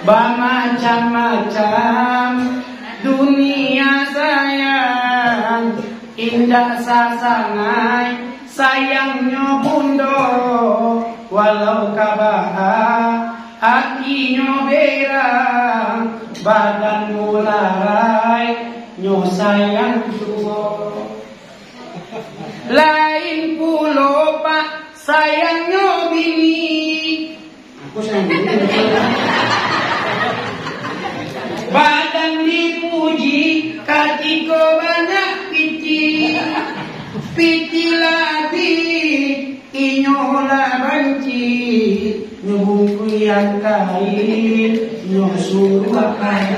Bermacam-macam dunia sayang, indah sasangai sayangnya bundo. Walau kabah hatinya berang, badan mularai nyo sayang juga. Lain pulo pak sayangnya bini, aku sayang bini. Badan dipuji katiko banyak piti, piti lagi inyola banci, nyubungkuyan kain nyosuruh kain.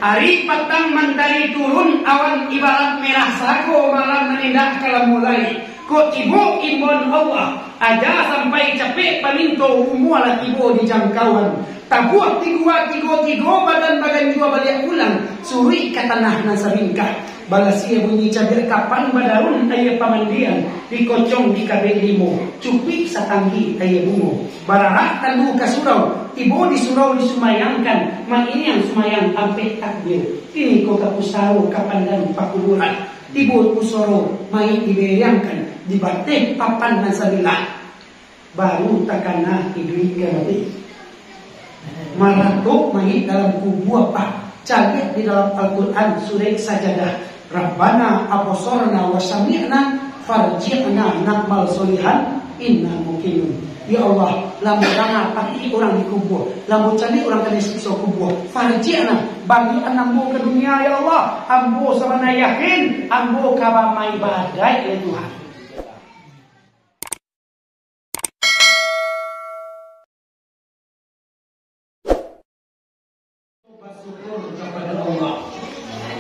Hari petang mentari turun, awan ibarat merah sago, malam menindak kalau mulai. Kok ibu imbon Allah aja sampai capek paminto umuala ibu di jangkauan. Tabuak tigo badan juga balik pulang. Suri ke tanah nasabingkah. Balasia bunyi cabir kapan badarun ayah pamandian. Dikocong di kabel limo. Cupik satanggi ayah bungo. Bararak tandu ke surau. Ibu di surau disumayangkan. Mak ini yang sumayang sampai takbir. Ini kok kapusau kapan dan pakuburan. Ibu usoro mai dibayangkan. Dibatik papan nasabilah. Baru takana iblis kerati. Maratuk mai dalam kubu apa? Cari di dalam Al-Quran surah Sajadah. Rabbana absorna wa sami'na farji'na na'mal solihan inna muqinun. Ya Allah, lamun dana pati orang di kubur, lamun cari orang kena siksa kubur. Farji'na bagi anambo ke dunia ya Allah. Ambo sabana yakin, ambo kabamai badai ya Tuhan. Bersyukur kepada Allah.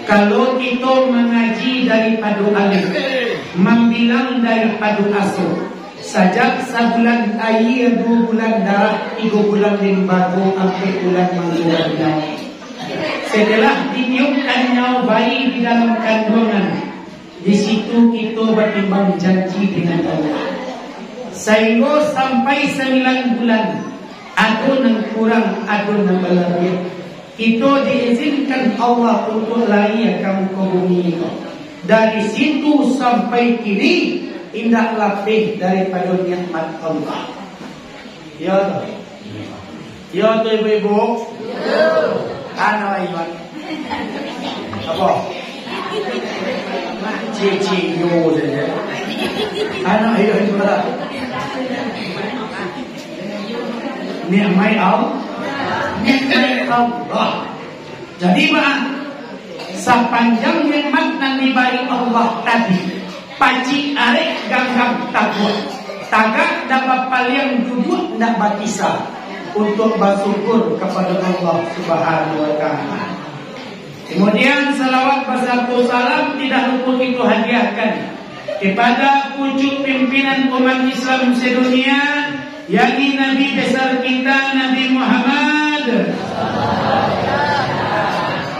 Kalau kita mengaji daripada alif, membilang daripada asal, sajak sebulan air, 2 bulan darah, 3 bulan limbago, 4 bulan menghilang nyawa. Setelah ditiupkan nyawa bayi di dalam kandungan, di situ kita bertimbang janji dengan Allah. Sehingga sampai 9 bulan, ada yang kurang, ada yang berlebih. Itu diizinkan Allah untuk lahir kamu ke bumi itu. Dari situ sampai kini indah lebih daripada nikmat Allah. Ya, ya tu ibu-ibu. Anak iwan. Apa? Cici yo saja. Anak iwan berapa? Nikmat Allah. Allah. Jadi Pak, sepanjang nikmat yang diberi Allah tadi, paci arek ganggam takut, tagak dapat paliang duduk nak bakisa untuk bersyukur kepada Allah Subhanahu Wa Taala. Kemudian salawat bersatu salam tidak luput itu hadiahkan kepada pucuk pimpinan umat Islam sedunia, yakni Nabi besar kita Nabi Muhammad.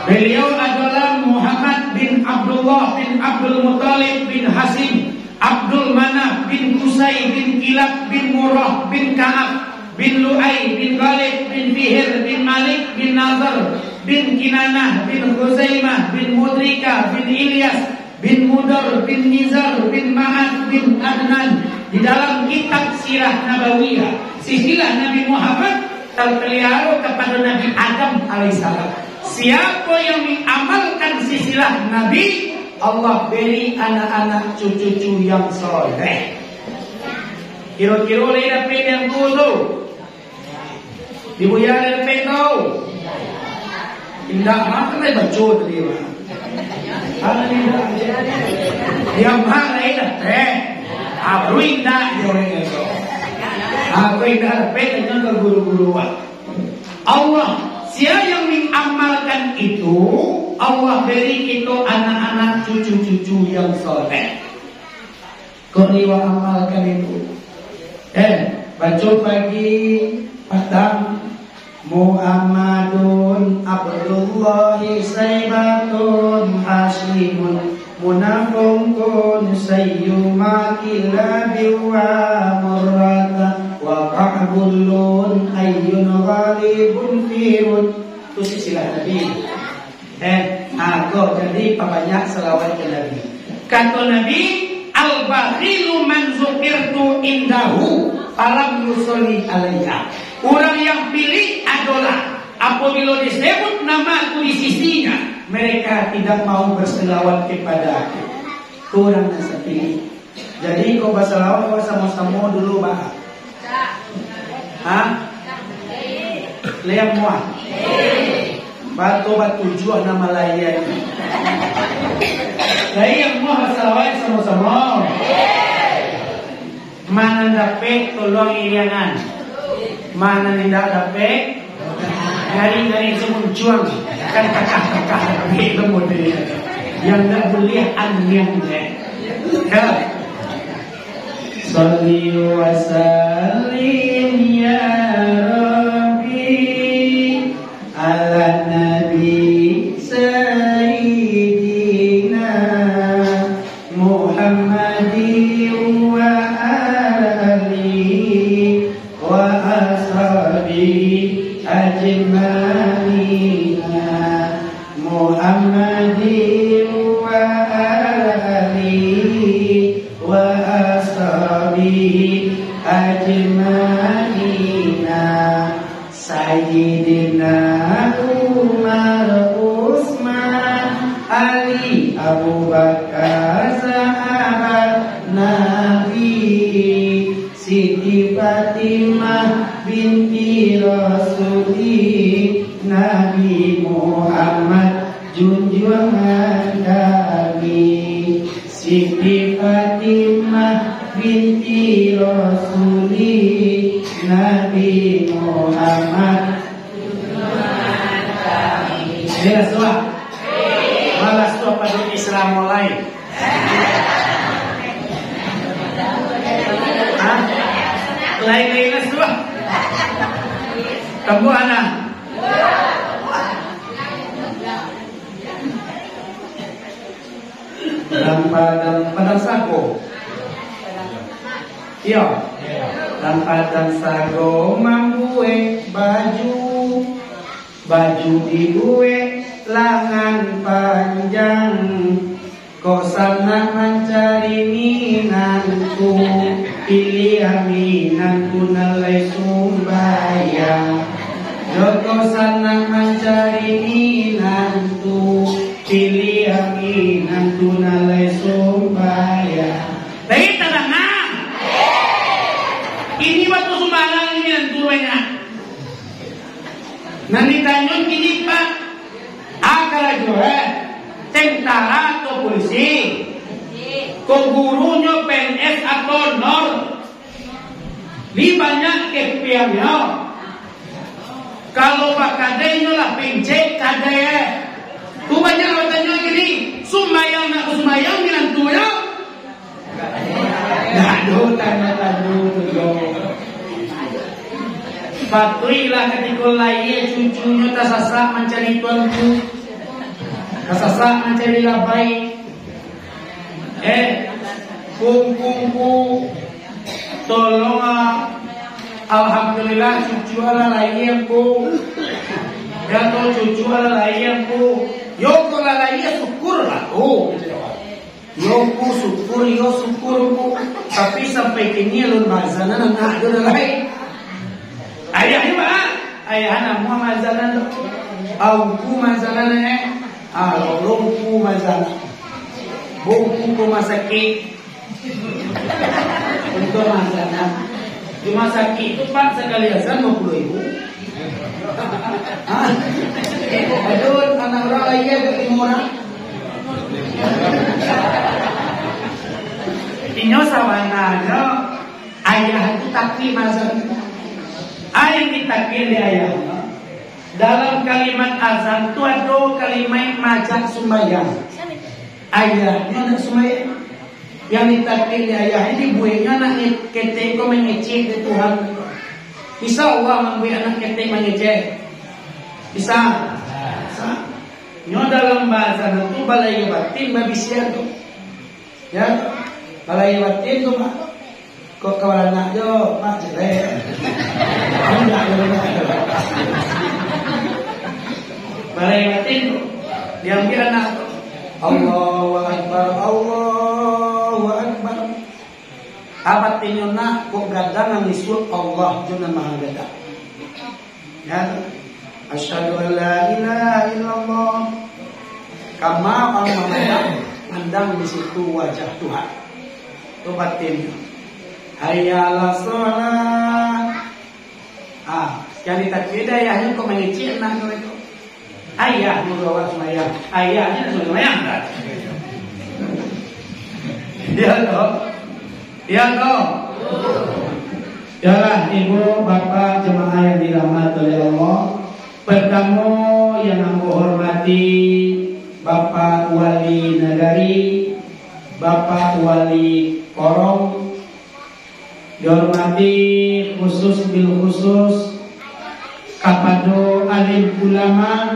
Beliau adalah Muhammad bin Abdullah bin Abdul Muttalib bin Hasim, Abdul Manaf bin Qusay bin Kilab bin Murrah bin Ka'ab bin Lu'ay bin Ghalib bin Fihir bin Malik bin Nazar bin Kinanah bin Khuzaimah bin Mudrika bin Ilyas bin Mudar bin Nizar bin Ma'ad bin Adnan. Di dalam kitab Sirah Nabawiyah, silsilah Nabi Muhammad terpelihara kepada Nabi Adam alaihissalam. Siapa yang mengamalkan silsilah Nabi, Allah beri anak-anak cucu-cucu yang soleh. Kira-kira boleh dapat yang tu. Dibuya dapat tu. Tidak makan lagi baca tadi. Yang mahal lagi dapat. Aku indah dia itu. Aku indah dapat dengan guru-guru. Allah. Siapa yang mengamalkan itu, Allah beri kita anak-anak cucu-cucu yang soleh. Kau niwa amalkan itu. Baca pagi petang. Muhammadun Abdullahi Saybatun Hashlimun Munafungkun Sayyuma Kilabi wa Murrata wa Ka'bullun dirut itu silsilah Nabi. Aku jadi perbanyak selawat ke Nabi. Kata Nabi, al-bakhilu man zukirtu indahu falam yusolli alayya. Orang yang pilih adalah apabila disebut namaku di sisinya, mereka tidak mau berselawat kepada aku. Itu orang yang saya pilih. Jadi kau berselawat kau sama-sama dulu bah. Lihat muat. Batu jual nama layan. Jadi yang mau berselawat sama-sama. Mana dapat tolong iriangan, mana tidak dapat hari-hari semuncuang kan kakak-kakak itu model yang tak boleh aneh-aneh. Salli wa sallim ya Rabbi ala nabi sayyidina Muhammadin wa alihi wa ashabihi ajma'ina Muhammadin wa alihi wa ashabihi ajma'ina Sayyidina Umar Utsman Ali Abu Bakar sahabat Nabi Siti Fatimah binti Rasuli Nabi Muhammad junjungan kami Siti Fatimah binti Rasuli Nabi Muhammad junjungan kami. Jelas doa. Malas doa pada Islam mulai. Lain-lain doa. Kamu anak. Padang sago. Iya. Dan padang sago mambuwe baju diuwe lengan panjang. Kok sana mencari minanku, pilih minanku nalai sumbayang. Kok sana mencari minanku, pilih minanku nalai sumbayang. Dari tangan. Ini waktu sumbangan ini minantu banyak. Nanti tanya kini pak, akal aja. Tentara atau polisi, kok gurunya PNS atau NOR, ini banyak kepiawnya. Kalau pak kadenya lah pencet kadenya, tu banyak katanya gini, sumayang nak sumayang bilang tu ya, aduh tanya. Patuilah ketika lahir cucunya tersasak mencari tuanku. Kasasak mencari labai, kungkungku, tolong alhamdulillah cucu ala layangku, ya to cucu ala layangku, yo ko ala layang syukur lah, yo ku syukur, yo syukurku, tapi sampai kini lun bazana nak ada lagi, ayah ni mah, ayah nak mau mazana, aku mazana ni. Lompu mazana, buku rumah sakit, untuk mazana, rumah sakit itu pak sekali azan 50.000. Aduh, anak orang lain ke 5 orang. Inyo sawananya ayah itu takli mazana, ayah ditakli di ayah. Dalam kalimat azan itu ada kalimat majak sumbayang. Ayahnya nak sumbayang. Yang ditakdir di ayah ini buahnya nak ketek kau mengecek ke Tuhan. Bisa Allah membuat anak ketek mengecek. Bisa. Nyo dalam bahasa itu balai batin babisian tu. Ya, balai batin tu mak. Kok kawan anak jo mak jelek. balai batin tu diambil anak tu. Allahu Akbar, Allahu Akbar. Abat tinyona kok gadang ang isul Allah juna maha gadang. Ya, asyhadu an la ilaha illallah. Kama Allah mandang di situ wajah Tuhan. Itu batinnya. Hayya 'alas shalah. Jadi takbir ayahnya kok mengicil nak itu. Ayah mudawat semayang. Ayahnya sudah semayang kan? Ya toh. Ya toh. Yalah ibu bapak jemaah yang dirahmati oleh Allah. Pertama yang aku hormati Bapak Wali Nagari, Bapak Wali Korong, dihormati khusus bil khusus kapado alim ulama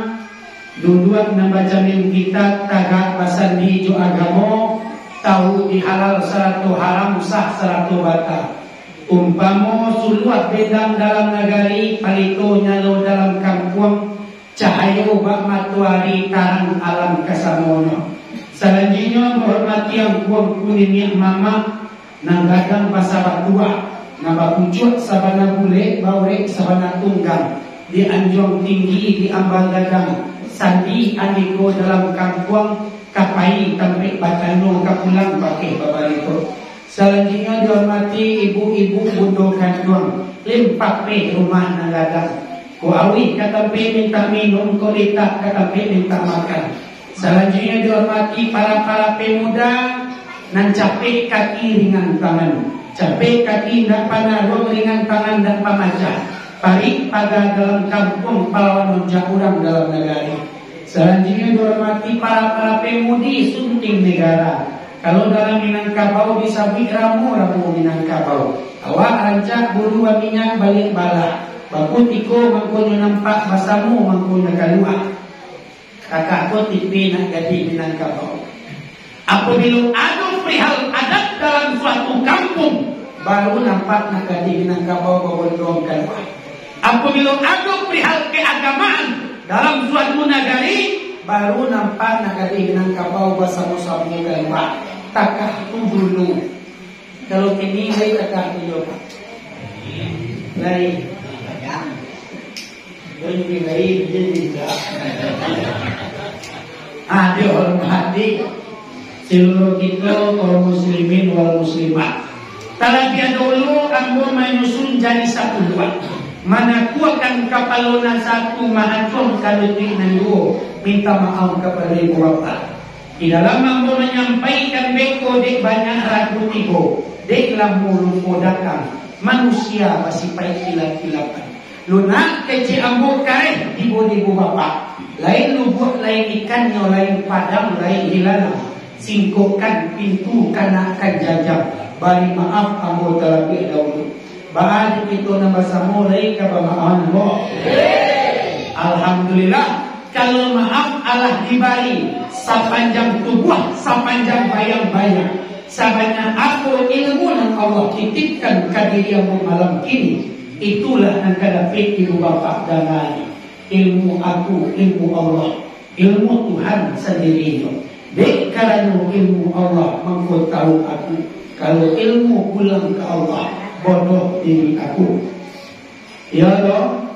duduk membaca min kitab tagak basan hijau agamo tahu dihalal seratu haram sah seratu batal. Umpamo suluat bedang dalam nagari palito nyalo dalam kampung cahayo bak matuari tarang alam kasamono. Selanjutnya menghormati yang kuang kuning mama nang gadang pasabat tua nambah pucuk sabana bule baurek sabana tunggang di anjong tinggi di ambang gadang sandi andiko dalam kampung kapai tampik batano kapulang pakai babalito. Selanjutnya dihormati ibu-ibu bundo kandung limpak pe rumah nang gadang ku awi kata pe minta minum ku litak kata pe minta makan. Selanjutnya dihormati para pemuda nan capek kaki ringan tangan, capek kaki nak panarung ringan tangan dan pamacah. Parik pada dalam kampung pahlawan orang dalam negara. Selanjutnya dihormati para pemudi sunting negara. Kalau dalam Minangkabau bisa ramu Minangkabau. Awak rancak buru minyak balik bala. Baku tiko mangkonya nampak basamu mangkonya kalua. Kakak ko tipi nak jadi Minangkabau. Apabila ada perihal adat dalam suatu kampung, baru nampak nak jadi Minangkabau bondong kalua. Apabila ada perihal keagamaan dalam suatu negari, baru nampak nak jadi Minangkabau bersama-sama kalua. Takah tu dulu. Kalau ini lain takah tu pak. Lain. Lebih lain jadi tak. Dia hormati seluruh kita kaum muslimin wal muslimat. Talabian dulu ambo menyusun jadi satu dua. Mana ku akan kapalona satu mahancong kalau dinandu minta maaf kepada ibu bapa. Di dalam ambo menyampaikan beko dek banyak ragu tigo, dek lambu lupo datang manusia masih pahit kilap-kilapan. Lunak kecil ambo kareh ibu bapa. Lain lubuk, lain ikannya, lain padang, lain hilana. Singkokkan pintu kanakan jajak. Bari maaf ambo terlebih dahulu. Baad itu nama samulai kabamahan mo. Alhamdulillah. Kalau maaf Allah dibari sepanjang tubuh, sepanjang bayang-bayang. Sebanyak aku ilmu yang Allah titipkan ke dirimu malam ini. Itulah yang kadapit ibu bapa dan ayah. Ilmu aku, ilmu Allah, ilmu Tuhan sendiri. Dek karena ilmu Allah mampu tahu aku. Kalau ilmu pulang ke Allah, bodoh diri aku. Ya toh.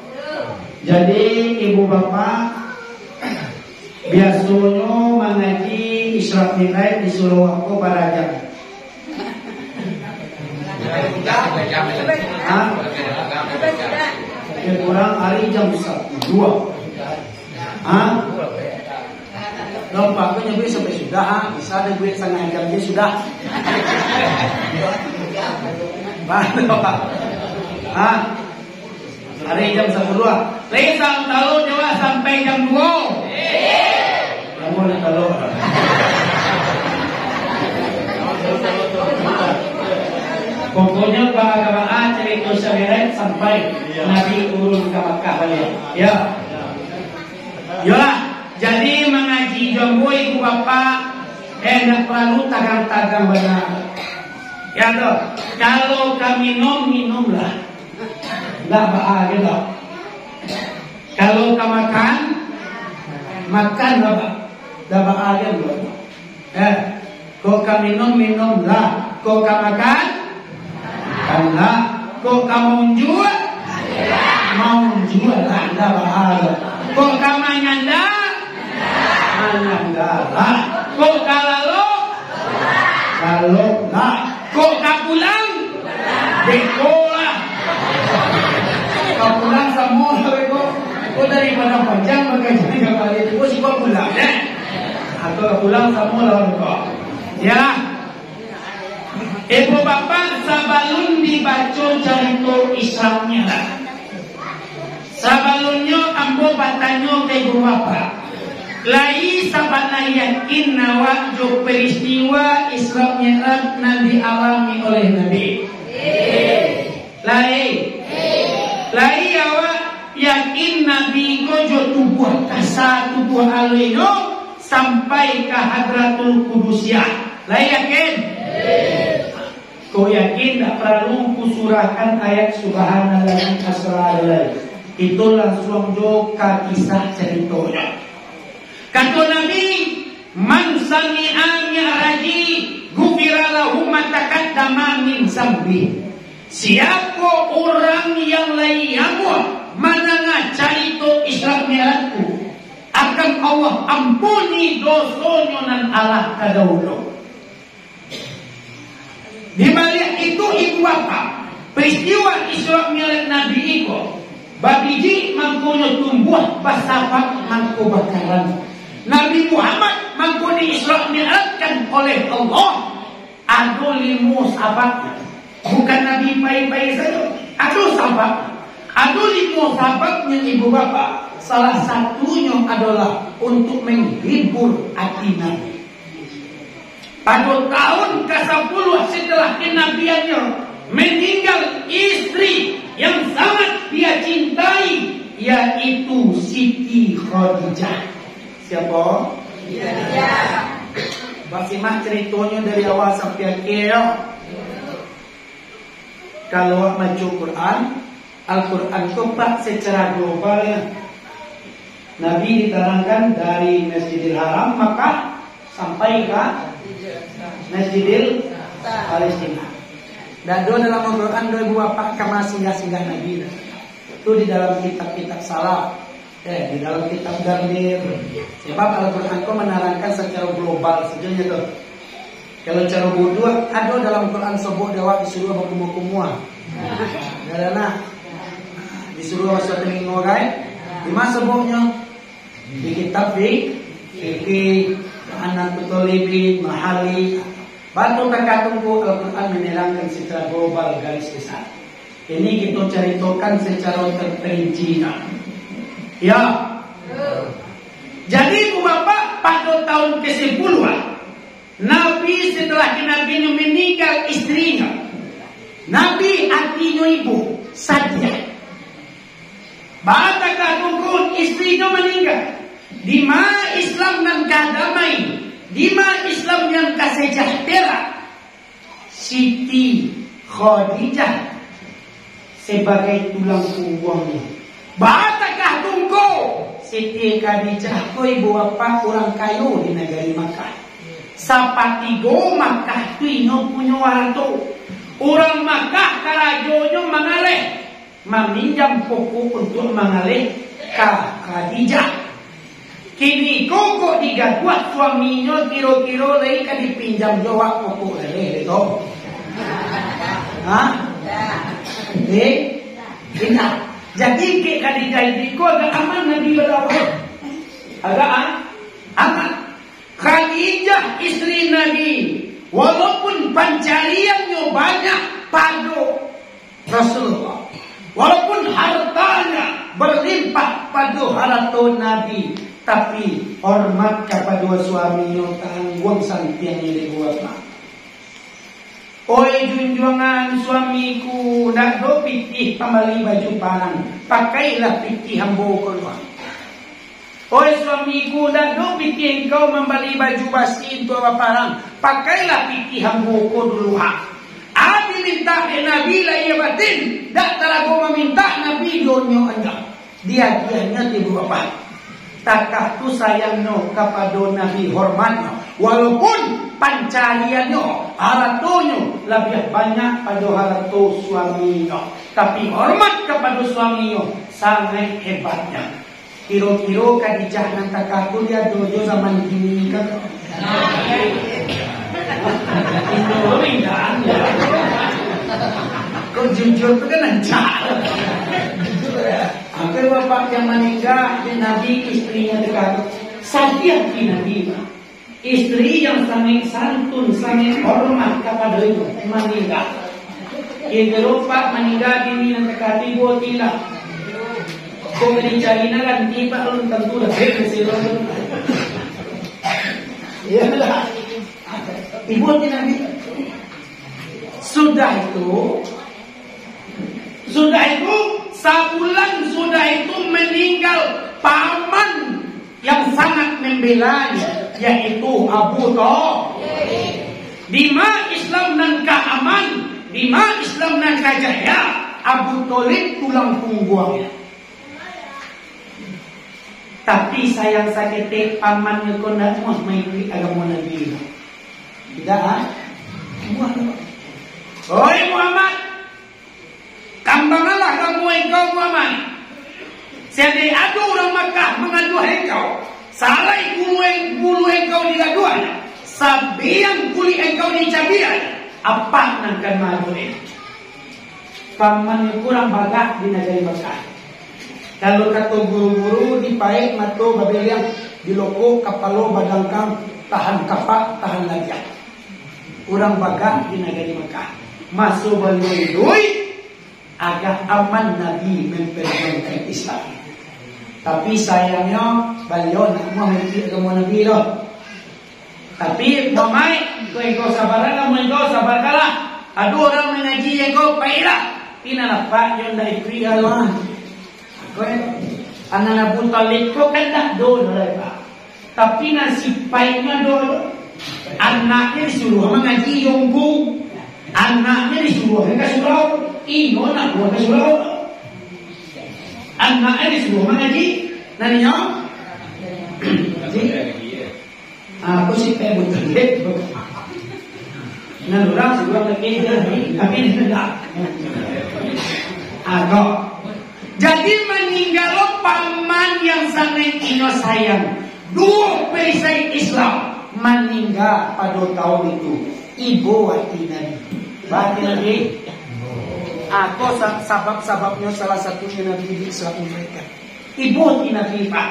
Jadi ibu bapa biasanya mengaji Isra Mi'raj disuruh aku barajam. Kurang hari jam 2. Lompat ko nyebut sampai sudah. Bisa ada duit setengah jam dia sudah. Baru Pak. Hari jam 10. Lesang tahu Jawa sampai jam 2. Kamu nak tahu. Pokoknya bahagia cerita seharian sampai Nabi turun ke Makkah balik. Ya. Yalah, jadi mengaji jombo ibu bapa nak perlu tagang-tagang benar. Ya toh. Kalau kami minumlah. Enggak bahagia lah. Kalau kau makan makan apa? Dapat ayam loh. Kau ka minum lah. Kau ka makan lah. Kau ka mau jual lah. Dapat ayam. Kau ka manyanda lah. Kau ka lalu lah. Kau ka pulang bekolah. Kau pulang semua beko. Kau daripada panjang bekerja kembali itu kau sih kau pulang atau pulang semua lawan kau. Ya, ibu bapak sabalun dibaca cerita Islamnya lah. Sabalunnya ambo batanyo ke ibu bapak. Lai sabana yakin nawa jo peristiwa Isra Mi'raj nanti alami oleh Nabi. Lai awak yakin Nabi gojo tubuh kasa tubuh alino sampai ke Hadratul Qudusiyah. Lai yakin? Kau yakin tak perlu kusurahkan ayat Subhanallah asra'alai. Itu langsung joka kisah ceritanya. Kata Nabi, man sami'a mi'raji ghufira lahu ma taqaddama min zambi. Siapa orang yang layamu mendengar cerita Isra Mi'rajku, akan Allah ampuni dosanya nan Allah kadaulo. Di balik itu ibu bapa, peristiwa Isra Mi'raj Nabi itu babiji mampunya tumbuh basafak mangko bakaran. Nabi Muhammad mangkuni Isra Mi'rajkan oleh Allah. Ada 5 sahabat, bukan Nabi baik-baik saja. Ada sahabat, ada 5 sahabatnya ibu bapa. Salah satunya adalah untuk menghibur hati Nabi. Pada tahun ke-10 setelah kenabiannya, meninggal istri yang sangat dia cintai, yaitu Siti Khadijah. Siapa? Khadijah. Bagaimana ceritanya dari awal sampai akhir? Kalau baca Quran, Al-Quran keempat secara global ya. Nabi diterangkan dari Masjidil Haram Makkah sampai ke Masjidil Palestina. Dan dalam Al-Quran 2004 kama singgah-singgah Nabi. Itu di dalam kitab-kitab salaf. Di dalam kitab Garnir. Sebab Al-Quran itu menerangkan secara global sejujurnya tuh. Kalau cara bodoh ada dalam Quran sebut dewa disuruh berkumur-kumur. Karena disuruh wasat mengorai. Di mana sebutnya? Di kitab fikih, anak Qutulibin, Mahali. Bantu kakak tunggu Al-Quran menerangkan secara global garis besar. Ini kita ceritakan secara terperinci. Ya. Jadi ibu bapak pada tahun ke-10 Nabi setelah Nabi meninggal istrinya, Nabi hatinya ibu saja. Batakah tunggu istrinya meninggal. Di mana Islam dan kadamai, di mana Islam yang kasejahtera, Siti Khadijah sebagai tulang punggungnya. Batakah tunggu Siti Khadijah ko ibu bapa orang kayu di negeri Makkah. Sapatigo Makkah tu ino punya warto. Orang Makkah karajonyo mengalih meminjam pokok untuk mengalih ke Khadijah. Kini kok digaduh suaminya kira-kira lagi kan dipinjam jawab pokok lele itu. Hah? Tidak. Jadi ke Khadijah itu agak aman Nabi berapa? Agak aman. Khadijah istri Nabi, walaupun pencariannya banyak pada Rasulullah, walaupun hartanya berlimpah pada harta Nabi, tapi hormat kepada suaminya tanggung sampian ini buat. Oi junjungan suamiku, nak do pitih pembeli baju parang, pakailah pitih hambo keluar. Oi suamiku, nak do pitih engkau membeli baju basi itu apa parang, pakailah pitih hambo dulu ha. Abi minta Nabi lah ia batin, tak terago meminta Nabi donyo anda. Dia dianya tibu apa? takah tu sayangno kepada Nabi hormatno, walaupun pancariannya haratonyo lebih banyak pada harato suaminya, tapi hormat kepada suaminya sangat hebatnya. Kira-kira Khadijah nan takah tu dia dojo zaman kini kan? Itu ringan. Kau jujur tu kan lancar. Akhir bapak yang meninggal di Nabi, istrinya dekat Safiah di Nabi, istri yang sangat santun, sangat hormat kepada itu meninggal. Ia lupa meninggal di Mina dekat ibu tidak. Kau mencari nagan tiba belum tentu dah bersih. Ya lah. Ibu tidak. Sudah itu sebulan sudah itu meninggal paman yang sangat membelanya, yaitu Abu Thalib. Di ma Islam nan keaman, di ma Islam nan kejaya, Abu Thalib tulang punggung. Tapi sayang sakit paman ko na mo may agama Nabi. Tidak Oi Muhammad, kambangalah kamu engkau Muhammad. Jadi ada orang Makkah mengadu engkau, salai bulu engkau digaduan, sabiang kulit engkau dicabian, apa nangkan malu ini? Paman kurang bagak di negeri Makkah. Kalau kata guru-guru di paek mato babeliang di loko kapalo badangkang tahan kapak tahan lajak. Kurang bagak di negeri Makkah. Masuk baloi agak aman Nabi memperjuangkan Islam. Tapi sayangnya beliau nak mau mengikuti agama Nabi loh. Tapi mamai kau sabarlah, kau sabarlah. Ada orang mengaji kau baiklah. Tina nampak yang dari pria lah. Kau anak Abu Thalib kau kan dah dulu lah. Tapi nasib baiknya dulu. Anaknya disuruh mengaji yonggu. Anaknya disuruh ke surau, ino nak buat ke surau. Anaknya disuruh mengaji, nanya. Aku sih kayak betul deh. Nah orang suruh lagi, tapi tidak. Agak. Jadi meninggal paman yang sangat ino sayang. Dua perisai Islam meninggal pada tahun itu. Ibu wati Nabi. Berarti Nabi, aku sabab-sababnya salah satunya Nabi di Islam mereka. Ibu Nabi Pak.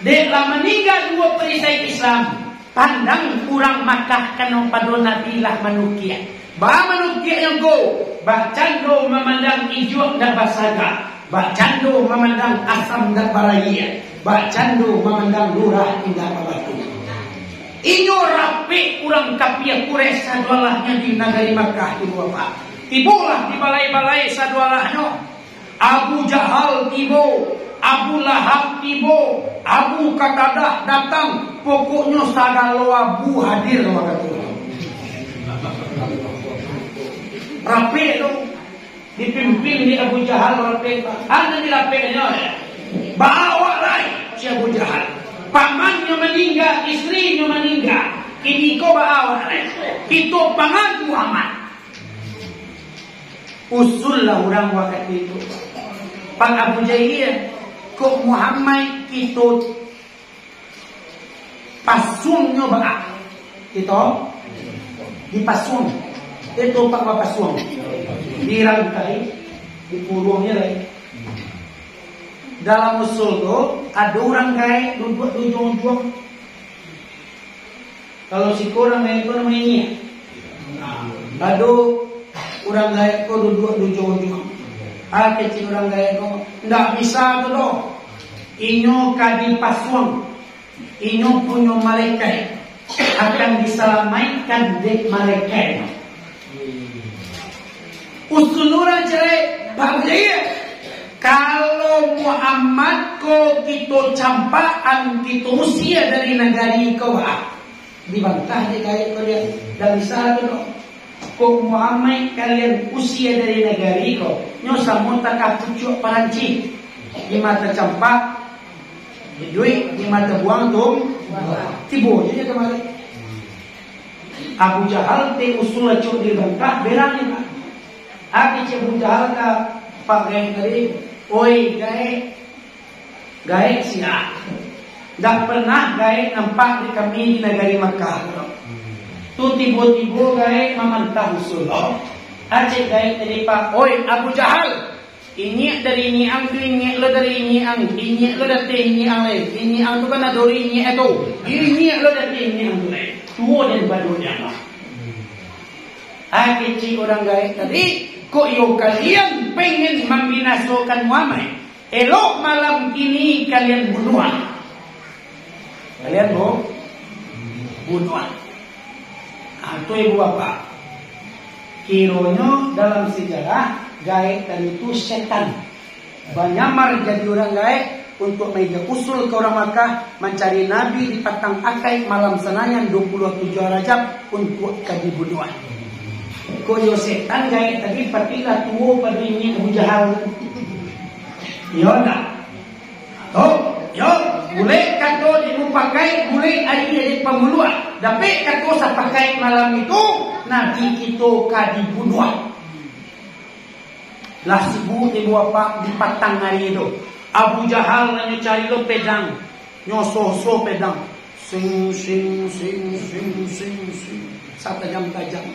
Dia meninggal dua perisai Islam. Pandang kurang Makkah kena pada Nabi lah manukia. Bah manukia yang go. Bah cando memandang ijuk dan basaga. Bah cando memandang asam dan baraya. Bah cando memandang lurah indah batu. Inyo rapi kurang kapia kures sadualahnya di negeri Makkah ibu bapak. Tibulah di balai-balai sadualahnya. Abu Jahal tibo, Abu Lahab tibo, Abu Qatadah datang. Pokoknya sagala Abu hadir waktu itu. Rapi itu dipimpin di Abu Jahal rapi. Anda di rapinya bawa lagi si Abu Jahal. Pamannya meninggal, istrinya meninggal. Ini kau bawa itu pangan Muhammad. Usullah orang waktu itu. Pak Abu Jahil kok Muhammad itu pasungnya bawa. Itu dipasung. Itu Pak pasung. Dirangkai, dipurungnya lagi. Dalam usul itu ada orang kaya duduk ujung-ujung. Kalau si kurang kaya itu namanya ada orang kaya itu duduk ujung-ujung. Kecil orang kaya itu tidak bisa tu doh. Inyo kadi pasuang, inyo punya malaikat akan diselamatkan dek malaikat. Usul orang cerai bagi. Kalau Muhammad ko kita campaan kita usia dari negari kau dibantah dia kayak kau dia dari sana tu. Kau Muhammad kalian usia dari negari kau nyo samun tak pucuk paranci di mata campak duit di mata buang tu tibo je kembali. Abu Jahal te usul cuk di bangkah berang ni. Aki cik Abu Jahal ka pak gai tadi, oi gai sia. Dah pernah gai nampak di kami di negeri Makkah. Tu tibo-tibo gai memantah usul. Acik gai tadi pak, oi Abu Jahal. Ini dari ini ang, ini lo dari ini ang, ini lo dari ini ang le, ini ang tu kan ada dari ini itu, ini lo dari ini ang tu le, tuo dan badonya lah. Kecil orang gaya tadi, kok yo kalian pengen membinasakan Muhammad? Elok malam ini kalian bunuhan. Kalian bunuhan. Itu ibu bapak. Kironya dalam sejarah gaib dan itu setan. Banyamar jadi orang gaib untuk meja usul ke orang Makkah mencari Nabi di Patang Akai malam Senayan 27 Rajab untuk dibunuhan. Koyo setan gaib tadi patilah tuwo pada ini Abu Jahal. Yo nak. Yo boleh kato dipakai boleh ada pembunuhan. Tapi kato sa pakai malam itu Nabi kita dibunuhan. Lah sibu ibu apa di Patang hari itu. Abu Jahal nanya cari lo pedang, nyoso pedang, sing, tajam.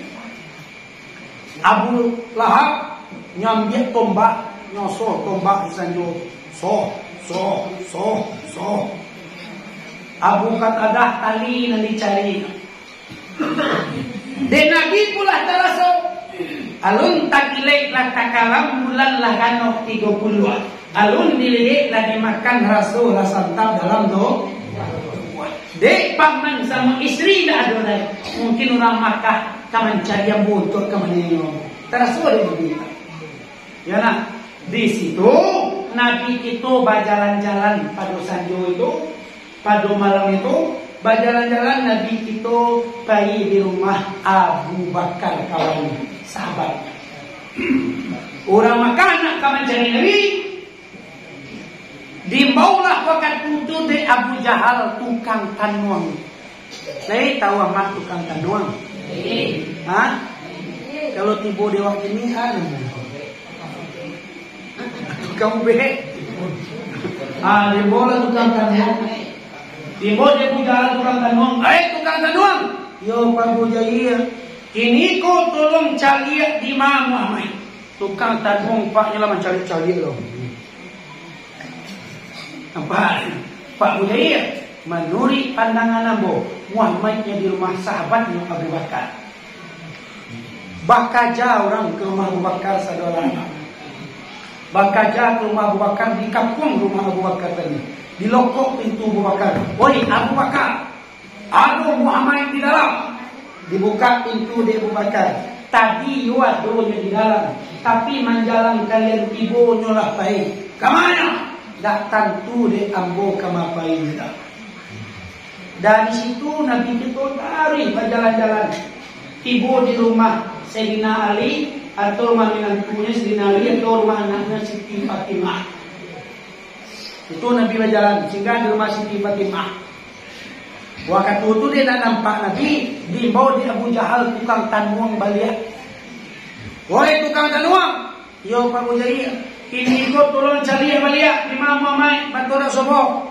Abu Lahab nyambil tombak, nyoso tombak sanjo, so. Abu Qatadah tali yang dicari. Dan Nabi pula terasa. Alun takilai lah takalam bulan lah kanok 30. Alun dilihat lah dimakan rasul rasantab dalam do. Dek paman sama istri dah ada lagi. Mungkin orang Makkah kaman cari yang buntut kaman ini. Terasa dia begitu. Ya nak. Di situ Nabi itu berjalan-jalan pada sanjo itu, pada malam itu berjalan-jalan Nabi itu pergi di rumah Abu Bakar kawan sahabat. Orang Makkah nak mencari Nabi. Dimbaulah waktu itu di Abu Jahal tukang tanuang. Saya tahu amat tukang tanuang. Hah? Kalau tiba di waktu ini ada. Tukang behek. Dimbaulah tukang tanuang. Dimbau di Abu Jahal tukang tanuang. Tukang tanuang. Yo Pak Bujaya. Kini kau tolong cari di mana Muhammad. Tukang tanuang paknya lah mencari-cari loh. Nampak? Pak Bujaya menurut pandangan Ambo Muhammadnya di rumah sahabatnya Abu Bakar. Bakaja orang ke rumah Abu Bakar saudara. Bakaja ke rumah Abu Bakar di kampung rumah Abu Bakar tadi. Di lokok pintu Abu Bakar. Woi Abu Bakar, ada Muhammad di dalam. Dibuka pintu di Abu Bakar. Tadi yuat dulu di dalam, tapi menjalan kalian ibu nyolah baik. Kemana? Dak tentu de ambo kamapain dah. Dari situ Nabi kita lari berjalan-jalan. Ibu di rumah Sayyidina Ali atau rumah menantunya Sayyidina Ali atau rumah anaknya Siti Fatimah. Itu Nabi berjalan sehingga di rumah Siti Fatimah. Waktu itu dia tak nampak Nabi dibawa di Abu Jahal tukang tanuang balik. Woi tukang tanuang, yo Pak Mujahid. Ini ikut tolong cari balik di mana Muhammad bantu dah semua.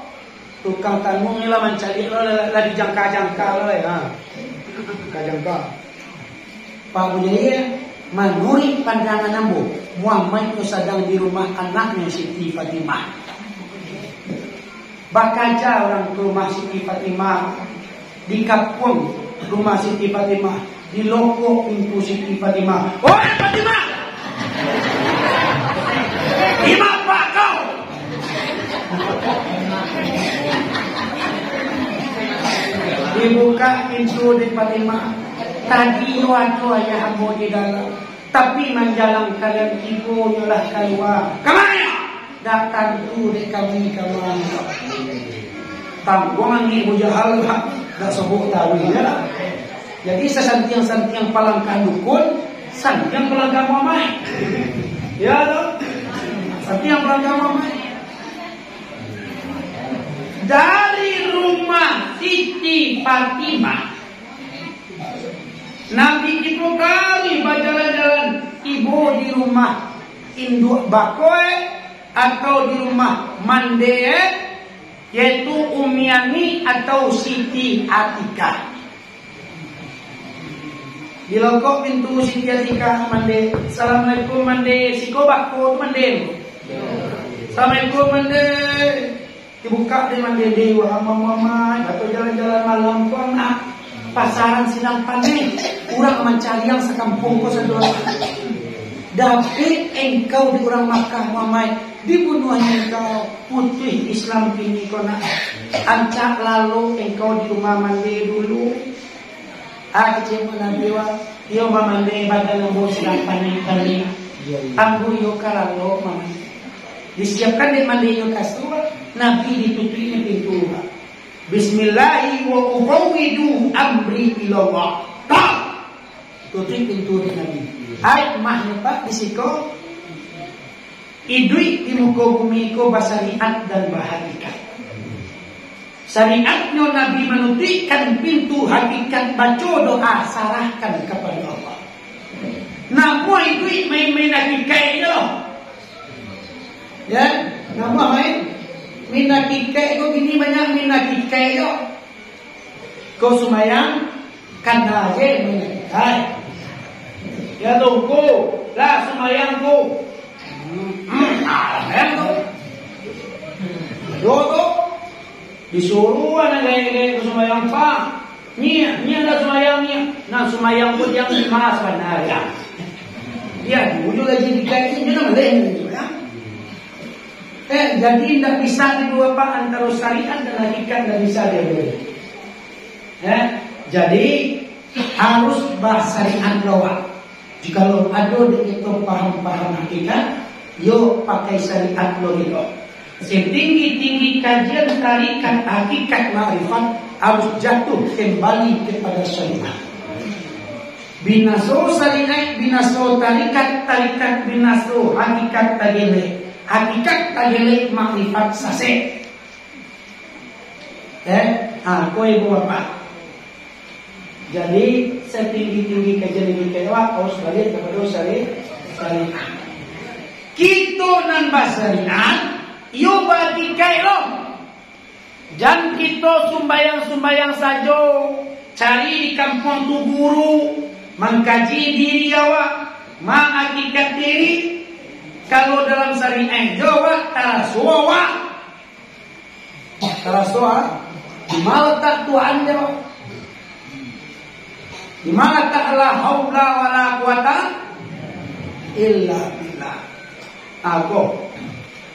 Tukang tanuang ni lah mencari lah dijangka-jangka lah. Jangka. Pak Mujahid menurut pandangan Ambo Muhammad itu sedang di rumah anaknya Siti Fatimah. Bakaja orang ke rumah Siti Fatimah, di kampung rumah Siti Fatimah, di lokok pintu Siti Fatimah. Oh Fatimah, imam pak kau. Dibuka pintu di Fatimah. Tadi waktu ayah Ambo di dalam, tapi menjalang kalian ibu nyolah keluar. Kemana? Datang tu di kami kemana? Tanggungan Abu Jahal tak sebut tawinya. Jadi sesantiang-santiang palangkan dukun, santiang palangkan Muhammad. Ya toh? Santiang palangkan Muhammad. Siti Fatimah. Nabi itu kali berjalan-jalan, ibu di rumah induk bakoe atau di rumah mande, yaitu Umiani atau Siti Atika. Di lokok pintu Siti Atika mande, assalamualaikum mande, siko bako mande, assalamualaikum mande, dibuka di mande dewa mama, atau jalan-jalan malam kau nak pasaran silang panen, orang mencari yang sekampung kau sedua. Dapat engkau di orang Makkah mamai, dibunuhnya engkau putih Islam kini kau nak ancak lalu engkau di rumah mandi dulu. Kecil Nabi wa, yo mandi badan lembu silang panen kali, ambu yo karalo mamai. Disiapkan di mandi yo kasur, Nabi ditutupnya pintu. Bismillahi wa ufawwidu amri ilallah. Tak. Tutup pintu di Nabi. Ayat mahnya pak disiko. Idui di muka bumi ko basariat dan bahagikat. Syariatnya Nabi menutupkan pintu hakikat, baca doa sarahkan kepada Allah. Namun idui main-main hakikat itu. Ya, nama main minakikai kau gini banyak minakikai kau sumayang kanda aja minakikai ya tunggu lah sumayang ku yang tu tu disuruh anak gaya sumayang pa ni ada sumayangnya nah sumayang pun yang lima sebenarnya dia dulu lagi dikai dia nama lain ya. Jadi tidak bisa dua pak antara syariat dan hakikat, tidak bisa dia beri. Jadi harus bahas syariat lawak. Jikalau ada itu paham-paham hakikat, yo pakai syariat lo itu. Setinggi-tinggi kajian tarikat hakikat ma'rifat harus jatuh kembali kepada syariat. Binaso syariat, binaso tarikat, tarikat binaso hakikat tagele. Hakikat tagelik makrifat sase. Kau ibu bapak. Jadi setinggi-tinggi kajian ini kewa harus balik kepada syariat. Kita nan basarian, yo bagi kailo. Jangan kita sumbayang saja, cari di kampung tu guru, mengkaji diri awak, hakikat diri. Kalau dalam syariat Jawa tarasuwa di mana tak Tuhan Jawa, di mana tak la haula wala quwata illa billah. Aku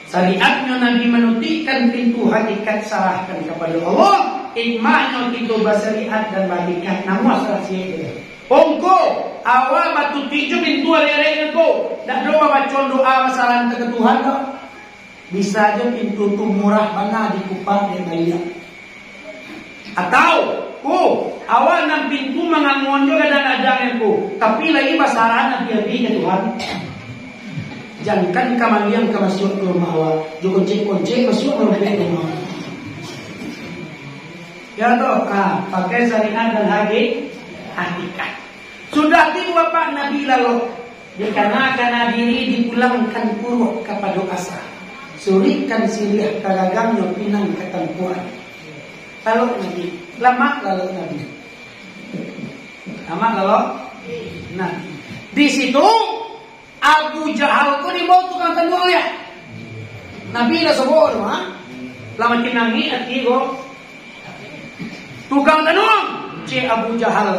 syariatnya Nabi menutupkan pintu hakikat sarahkan kepada Allah. Hikmahnya kita bersyariat dan hakikat nama sahaja. Ongko awal batu tujuh pintu ada ko. Dak doa baca doa masalah ke Tuhan tak. Bisa aja pintu tu murah mana di kupang dan bayar. Atau awal nang pintu mengangon juga kadang-kadang ko. Tapi lagi pasaran dia ke Tuhan. Jangan kamalian ke masuk ke rumah awal. Jo kunci masuk ke rumah. Ya toh, pakai syariat dan hakikat. Sudah di bapak Nabi lalu dikarenakan diri dipulangkan puruk kepada asa. Surikan sirih kagagamnya pinang ketempuan. Lalu Nabi lama lalu Nabi di situ Abu Jahal tu dibawa tukang tenung ya. Nabi dah sebut lama kinangi arti go tukang tenung si Abu Jahal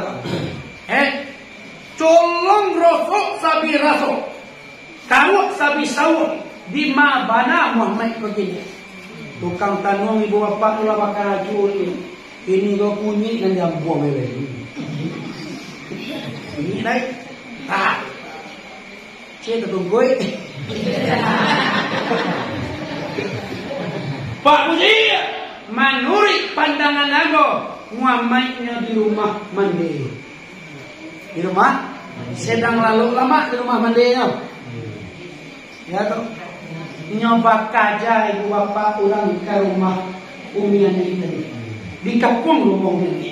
colong rosok sabi rasok kawak sabi sawak di mabana Muhammad begini tukang tanung ibu bapak lah bakal racun ini go bunyi dan jam buang ini naik cik tertunggu Pak Puji menurut pandangan aku Muhammadnya di rumah mandi. Di rumah sedang lalu lama di rumah mandinya. Ya toh. Nyoba kaja ibu bapak pulang ke rumah Umian ini. Dikapung rumahnya ni.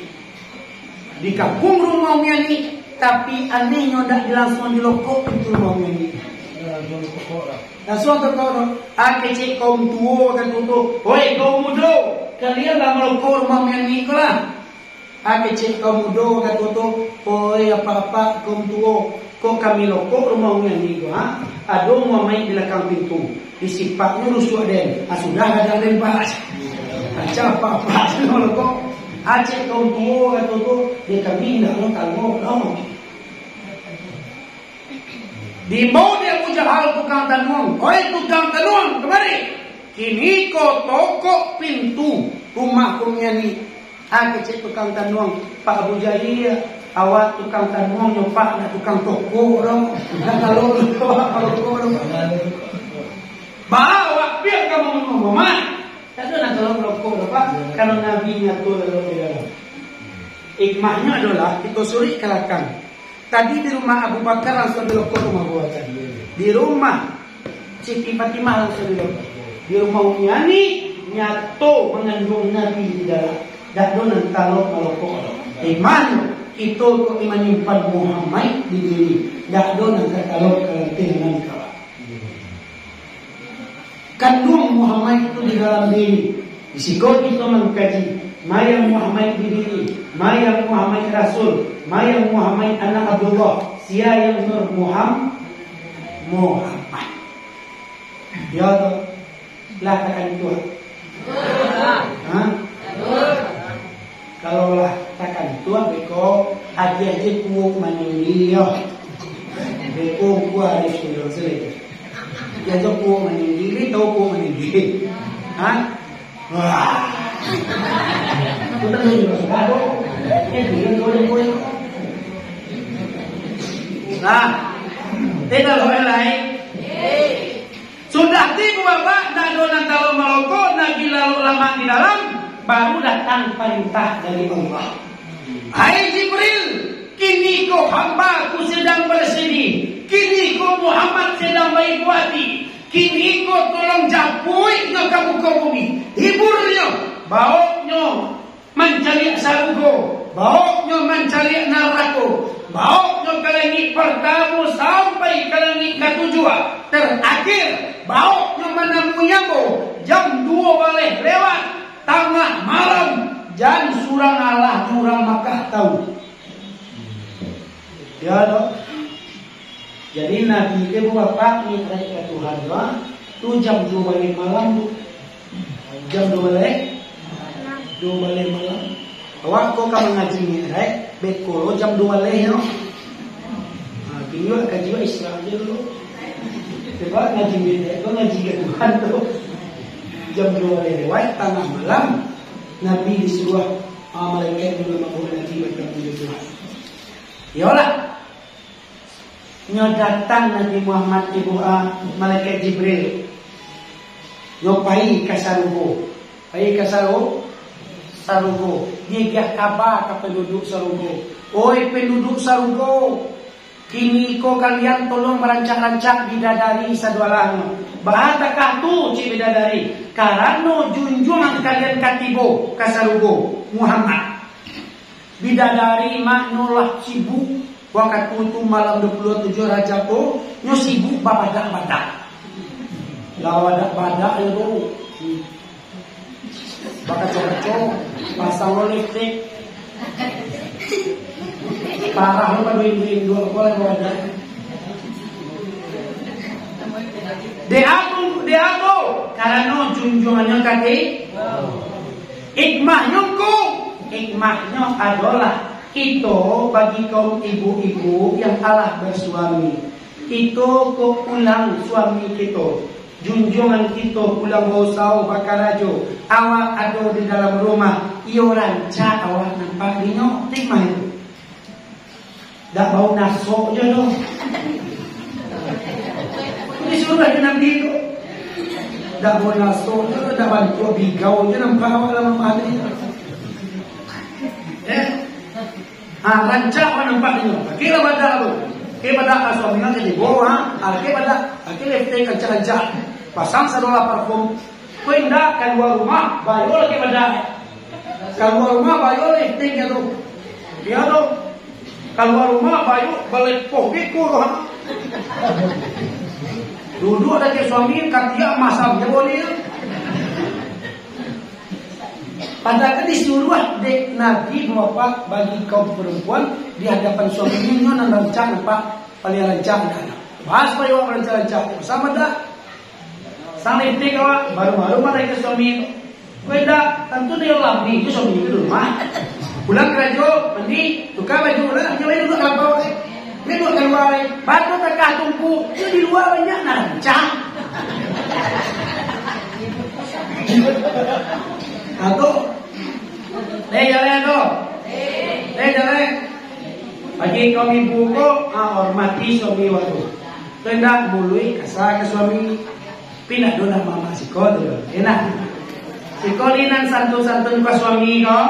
Dikapung rumahnya ni. Tapi anehnya tak langsung dilokok pintu rumahnya ni. Langsung terkau kecik kaum tua kan tutup. Hoi kaum muda, kalian lah melokok rumahnya ni ke lah. Kecik kaum muda kan tutup. Hoi apa-apa kaum tua, kau kami lokok rumahnya ni ke ha? Ada mau main di belakang pintu. Disipatnya rusuk den. Sudah ada den pas. Acah apa-apa melokok. Acik kaum tua kan tutup. Dia kami nak lokal. Di bawah dia puja hal tukang tanuang. Oi tukang tanuang kemari. Kini ko toko pintu rumah kumnya ni. Kecik tukang tanuang. Pak Abu Jahil, awak tukang tanuang nyopak nak tukang toko dong. Kalau bawa biar kamu ngomong. Tak ada nak kalau toko Pak. Kalau Nabi nyatu lalu dalam. Hikmahnya adalah kita suri kelakang. Tadi di rumah Abu Bakar langsung dilokok rumah buatan. Di rumah Siti Fatimah langsung dilokok. Di rumah Umiani nyato mengandung Nabi di dalam. Tak donan kalau melokok. Iman itu kok iman nyimpan Muhammad di diri. Tak donan kalau dengan kawan. Kandung Muhammad itu di dalam diri. Isikot itu mengkaji. Mayang Muhammad di diri. Mayang Muhammad Rasul. Mayang Muhammad anak Abdullah. Sia yang Nur Muhammad. Ya Allah. Latakan Tuhan. Kalau lah takkan Tuhan beko haji ku meninggi yo. Beko ku harus dulu selesai. Ya tu ku meninggi, tahu ku meninggi. Wah. Kita ni baru. Ini boleh. Nah, tidak boleh lain. Sudah tiba Bapak, dah donan tahu melokok, Nabi lalu lama di dalam, baru datang perintah dari Allah. Hai Jibril, kini kau hamba-Ku sedang bersedih, kini kau Muhammad sedang baik hati, kini kau tolong japuinya kamu ke bumi, hiburnya, bauknya mencari sarugo, bauknya mencari narako, bauknya ke langit pertama sampai ke langit ketujuh. Terakhir bauknya menemuinya jam 2 balik lewat tengah malam dan surang Allah murang Makkah tahu. Ya dok. Jadi Nabi itu bapak ni ke Tuhan tu jam 2 balik malam tu. Jam 2 balik malam. Awak kau kan mengaji ni rek beko jam 2 balik no. Kini awak kaji Islam je dulu. Sebab ngaji beda, kau ngaji ke Tuhan tu jam 2 lewat tengah malam Nabi disuruh malaikat dulu mampu Nabi bertemu Tuhan. Yalah, nyo datang Nabi Muhammad ibu malaikat Jibril, nyopai ke Sarugo, Sarugo, dia kabar ke penduduk Sarugo. Oi penduduk Sarugo, kini ko kalian tolong merancang-rancang bidadari sadualahnya. Bahatakah tu cik bidadari? Karena junjungan kalian katibo kasarugo Muhammad. Bidadari maknulah sibuk. Waktu itu malam 27 Rajab tu nyo sibuk babadak-badak. Lawadak-badak itu. Bakal-bakal pasang lipstick. Parah lu pada duit dua boleh wadah. Dia karena junjungannya kaki. Hikmahnya adalah itu bagi kaum ibu-ibu yang Allah bersuami. Itu kau pulang suami kita. Junjungan kita pulang bosau bakarajo. Awak ada di dalam rumah. Iyo rancak awak nampak dinyo. Hikmah itu. Dah bau nasok je tu. Disuruh lagi Nabi tu. Dah bau nasok je, dah bantu bigau je nampak awak dalam hati. Rancak awak nampak ni. Kira badak tu. Kira badak suami nak jadi bawa. Kira badak. Kira letak kancak-kancak. Pasang $1 parfum. Kau hendak keluar rumah, baru lagi badak. Keluar rumah bayu lifting ya tuh. Ya tuh. Keluar rumah bayu balik pogiku tuh. Duduk ada ke suami katia masam boleh. Padahal disuruh dek Nabi Bapak bagi kaum perempuan di hadapan suaminya nan rancang Pak paling rancang kan. Bahas bayu rancang sama dah. Sang lifting awak baru-baru mana ke suami. Beda tentu dia lambi itu suami itu rumah. Pulang kerja mandi tukar baju lah nyalain duduk lapau. Duduk keluar batu tekah tumpu itu di luar banyak nancang. Atau jalan tu. Jalan. Bagi kaum ibu ko hormati suami waktu. Tenda mului kasar ke suami. Pindah dona mama siko tu. Enak. Siko ni nan santun-santun ke suami ko.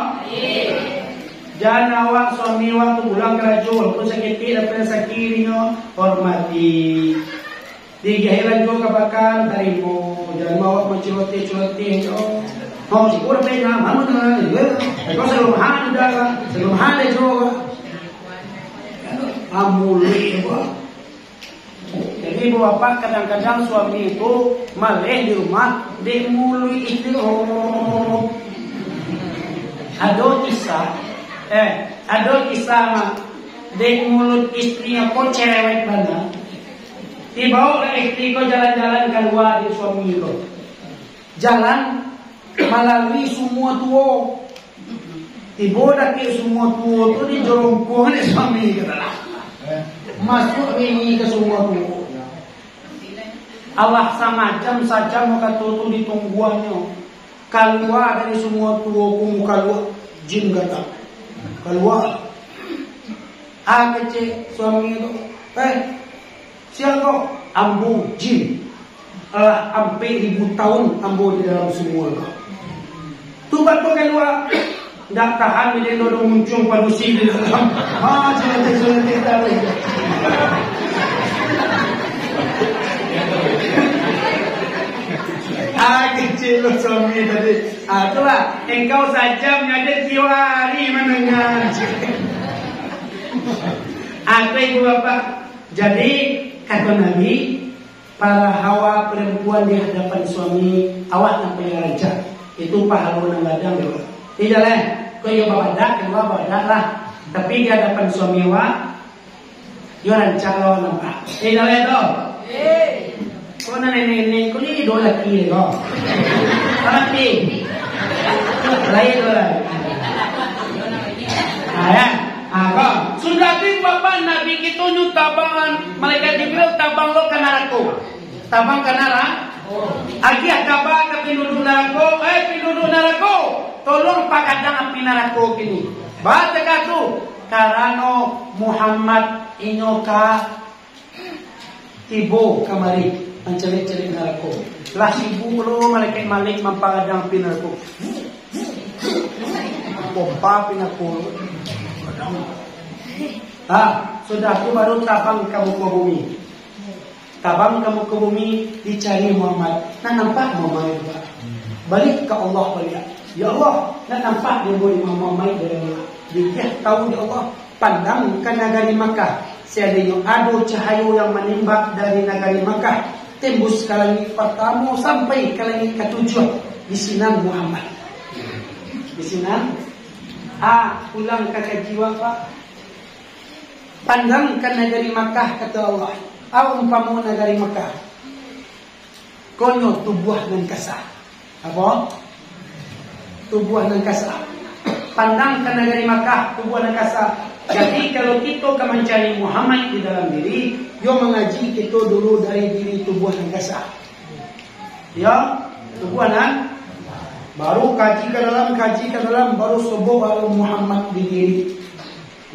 Jangan awak suami waktu pulang kerja walaupun sakit dapat sakit nyo hormati. Digahilan juga kabakan tarimu. Jangan bawa menceloti-celoti nyo. Oh, si kurang pena, mamu dengan juga. Kau sebelum ada juga. Amuli, jadi bapak kadang-kadang suami itu maleh di rumah, di mului itu. Ada kisah mah, di mulut istrinya kok cerewet banget. Dibawa oleh istri kau jalan-jalan keluar di suami itu. Jalan melalui semua tua. Tiba ke semua tua tu di jorongkong oleh suami kita lah. Masuk ini ke semua tua. Allah sama jam saja muka tua tu ditungguannya. Keluar dari semua tua kumu keluar jin kata. Keluar. Kecil suami itu. Siapa kau? Ambo jin. Sampai 1000 tahun ambo di dalam semua. Tubat tu keluar. Tak tahan bila dia muncul padusi di dalam. Jangan tak lagi. Kecil suami tadi. Itulah engkau saja menjadi jiwa hari mendengar. Ibu bapak. Jadi kata Nabi, para hawa perempuan di hadapan suami awak nak payah rancak. Itu pahala nang ladang dulu. Tidak lah, kau yang bawadak, kedua bawadak lah. Tapi di hadapan suami awak, dia rancak lawan nampak. Tidak lah tu. Kau nak nenek, kau ni idola kiri kau. Tapi, lain tu lah. Kau sudah tu bapak Nabi kita nyut tabangan malaikat Jibril tabang lo ke neraka. Tabang ke neraka. Agi akaba ke penduduk neraka, penduduk neraka. Tolong pakadang api neraka kini. Baca katu karano Muhammad inyoka tibo kamari mencari-cari neraka. Lah ibu lo malaikat Malik mempakadang api neraka. Pompa pinakul. Sudah tu baru tabang kamu ke bumi. Tabang kamu ke bumi dicari Muhammad. Nak nampak Muhammad itu. Balik ke Allah balik. Ya Allah, nak nampak dia boleh Muhammad dari Allah. Dia tahu ya Allah. Pandang ke negeri Makkah. Seandainya ada cahaya yang menembak dari negeri Makkah, tembus ke langit pertama sampai ke langit ketujuh. Di sinan Muhammad. Di sinan. Pulang ke jiwa Pak. Pandang ke negeri Makkah kata Allah. Umpamu negeri Makkah. Konyo tubuh dan kasar. Apa? Tubuh dan kasar. Pandang ke negeri Makkah, tubuh dan kasar. Jadi kalau kita mencari Muhammad di dalam diri, yo mengaji kita dulu dari diri tubuh dan kasar. Ya, tubuh dan baru kaji ke dalam, baru subuh baru Muhammad di diri.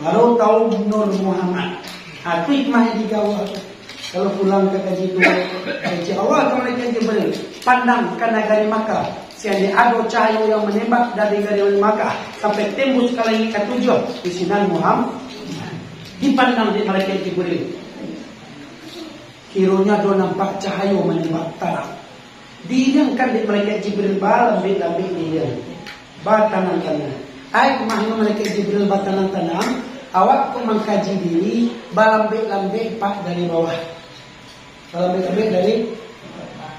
Baru tahu Nur Muhammad. Itu hikmah yang digawa. Kalau pulang ke kaji itu, kaji awal ke mereka Jibril. Pandang ke negeri Makkah. Seandainya ada cahaya yang menembak dari negeri Makkah sampai tembus ke langit ketujuh di sinan Muhammad. Dipandang di mereka Jibril. Kiranya do nampak cahaya menembak taraf. Diingatkan di mereka Jibril balam beda dia. batanang tanang. Ay mahno malaikat Jibril batanang tanang, awak ko mengkaji diri balambek-lambek pak dari bawah. Balambek-lambek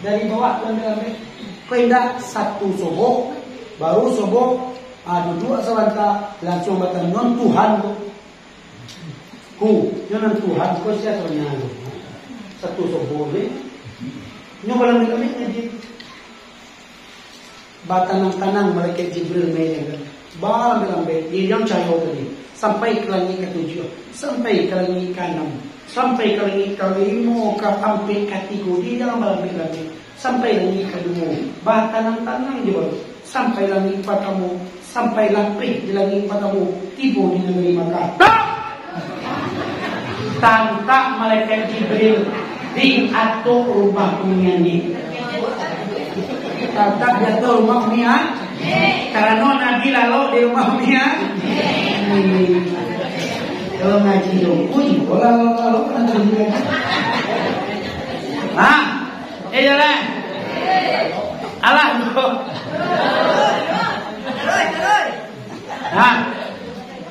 dari bawah balambek-lambek. Kau indah satu sobok, baru sobok duduk sebentar langsung batang non Tuhan ku non Tuhan kau siapa nyalu satu sobok ni nyoba balambek-lambek ngaji batang tanang malaikat Jibril main balambek-lambek dia yang cahaya tadi sampai ke langit ketujuh, sampai ke langit keenam, sampai ke langit kelima, ke sampai ketiga dia jangan balambek-lambek sampai langit kedua batanang-tanang je baru sampai langit pertama, sampai lapis di langit pertama, tiba di negeri Makkah. Tantak malaikat Jibril diatur rumah penyanyi. Tantak diatur rumah penyanyi. Karena Nabi lalu di rumah penyanyi. Kalau ngaji dongkui, kalau kan ngaji. Jalan. Alah tu.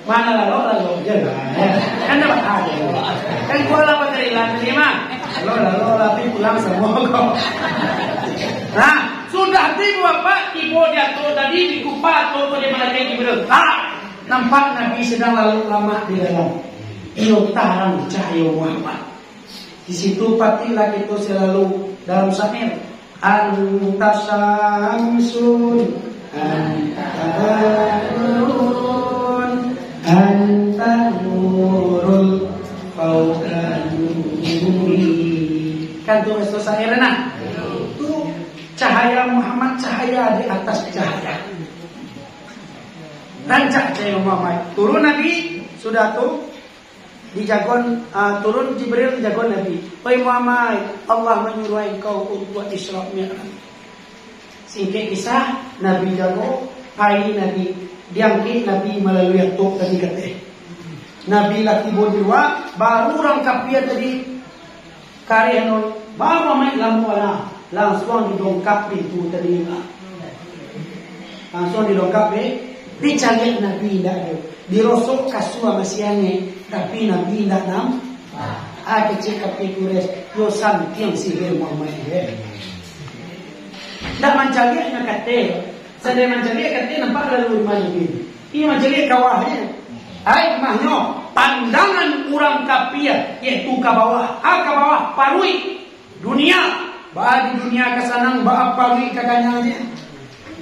Mana lalu jalan. Kan dapat aja. Kan gua lapar dari lantai mah. Lalu tapi pulang semua kok. Sudah tiba Pak, tiba dia tu tadi di kupat tu dia malaikat Jibril. Nampak Nabi sedang lalu lama di dalam. Iyo tarang cahaya Muhammad. Di situ patilah itu selalu dalam syair. Anta syamsun, anta nurun, anta nurul fauqa nuri. Kan tu itu syairnya. Itu cahaya Muhammad, cahaya di atas cahaya. Rancak cahaya Muhammad. Turun Nabi sudah tu. Dijagon turun Jibril dijagon Nabi. Wahai Muhammad, Allah menyuruh engkau untuk buat Isra Mi'raj. Singkat kisah Nabi jago, hari Nabi diangkit Nabi melalui atuk tadi kata. Nabi laki berdua baru orang kapia tadi karyawan baru main lampu ala langsung didongkap pintu tadi. Langsung didongkap dicari Nabi tidak ada. Dirosok kasua masiane tapi Nabi tidak nam. Ada cakap Quraisy yo santiang sihir Muhammad dia. Dah mencari nak kata, sedang mencari kata nampak lalu mana ni. Ia mencari kawahnya. Ai mahnya pandangan orang kafir iaitu ke bawah, ke bawah parui dunia. Bagi dunia kesanang baap parui kaganyanya.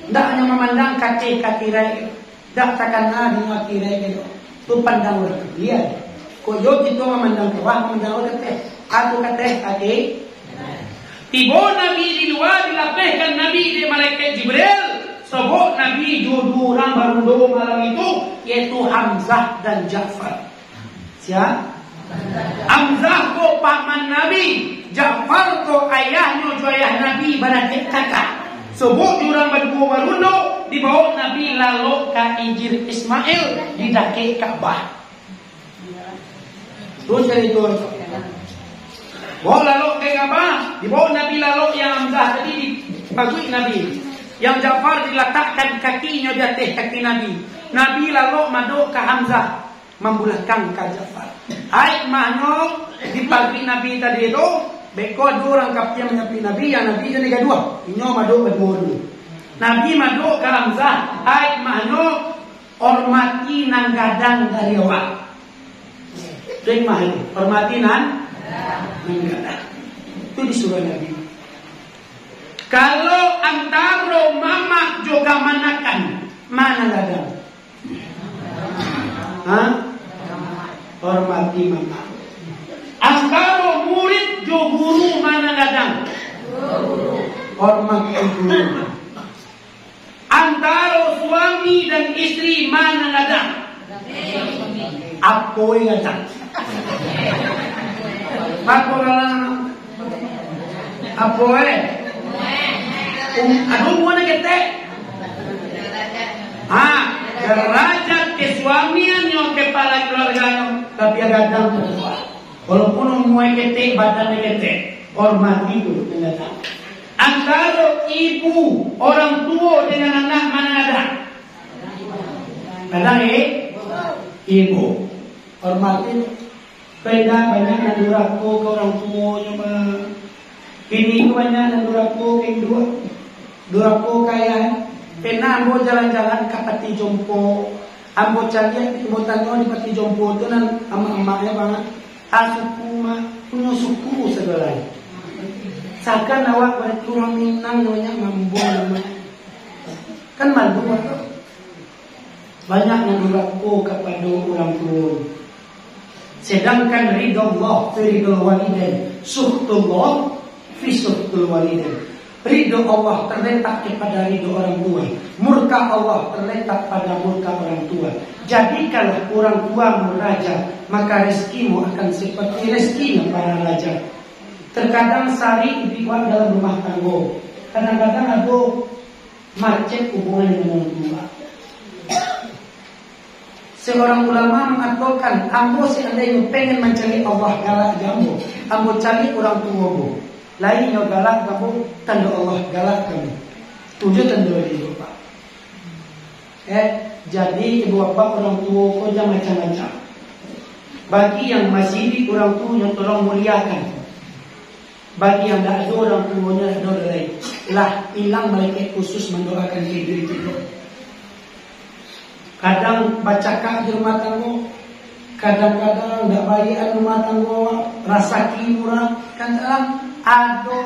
Dak hanya memandang kate-kate rai. Dak takkan ada mati rai itu. Tu pandang orang dia. Koyo itu memandang bawah, memandang orang kate. Aku kate ake. Tiba Nabi di luar dilapehkan Nabi di malaikat Jibril. Sebab Nabi jodoh orang baru dua malam itu yaitu Hamzah dan Ja'far. Siapa? Hamzah ko paman Nabi, Ja'far ko ayahnya jo ayah Nabi barakat kakak. Sebab orang berdua baru dibawa Nabi lalu ke Injil Ismail di daki Ka'bah. Terus dari itu. Bawa lalu ke Ka'bah, dibawa Nabi lalu yang Hamzah tadi dibagi Nabi. Yang Ja'far diletakkan kakinya di atas kaki Nabi. Nabi lalu madu ke Hamzah membulakkan ke Ja'far. Hai mahno dipagi Nabi tadi itu, beko dua orang kapten menyapi Nabi, yang Nabi jadi kedua. Inyo madu berdua dulu. Nabi madu ke Hamzah. Hai mahno hormati nang gadang dari awak. Itu mahno hormati nang gadang. Itu disuruh Nabi. Kalau antara mama juga manakan, mana gadang? Hormati mama. Antara murid jo guru mana gadang? Hormati guru. Antara suami dan istri mana gadang? Apoy gadang. Apoy. Aduh mana kete? Derajat kesuamiannya kepala keluarganya tapi gadang tua. Walaupun umumnya kete badannya kete, hormati itu gadang. Antara ibu orang tua dengan anak mana ada? Kadang ibu. Hormatin. Beda banyak yang duraku ke orang tuanya mah. Kini banyak yang duraku ke dua. Duraku kaya. Pena ambo jalan-jalan ke Pati Jompo. Ambo cari ambo tanya di Pati Jompo itu nan ama-amanya banget. Suku mah punya suku segala. Sakan awak pada turun Minang namanya mambo namanya. Kan malu atau banyak yang duraku kepada orang tua. Sedangkan ridha Allah fi ridha walidain, suhtullah fi suhtul walidain. Ridha Allah terletak kepada ridha orang tua, murka Allah terletak pada murka orang tua. Jadi kalau orang tua raja, maka rezekimu akan seperti rezekinya para raja. Terkadang sari dibuat dalam rumah tangga, kadang-kadang ada macet hubungan dengan orang tua. Seorang ulama mengatakan, ambo seandainya pengen mencari Allah galak kamu, ambo cari orang tua bu. Lainnya galak kamu, tanda Allah galak kamu. Tujuh tanda itu pak. Jadi ibu bapak orang tua kau jangan macam-macam. Bagi yang masih di orang tuanya tolong muliakan. Bagi yang tidak ada orang tuanya doa lain. Lah hilang malaikat khusus mendoakan diri itu. Kadang baca kak di rumah tangga, kadang-kadang tidak bayian rumah tangga, rasa kimura, kan dalam ada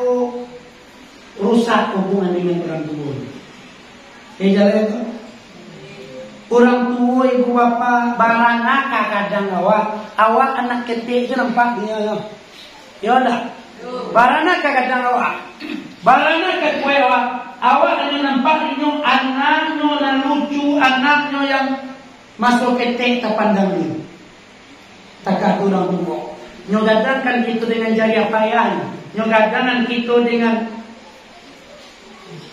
rusak hubungan dengan orang tua. Jalan itu, orang tua ibu bapa baranaka kadang awak anak kecil itu nampak dia ya dah, baranaka kadang baranaka kue awak hanya nampak ini anaknya yang lucu, anaknya yang masuk ketek terpandang ini. Tak ada orang tua. Nyogadangkan kita dengan jari apaan, nyogadangkan kita dengan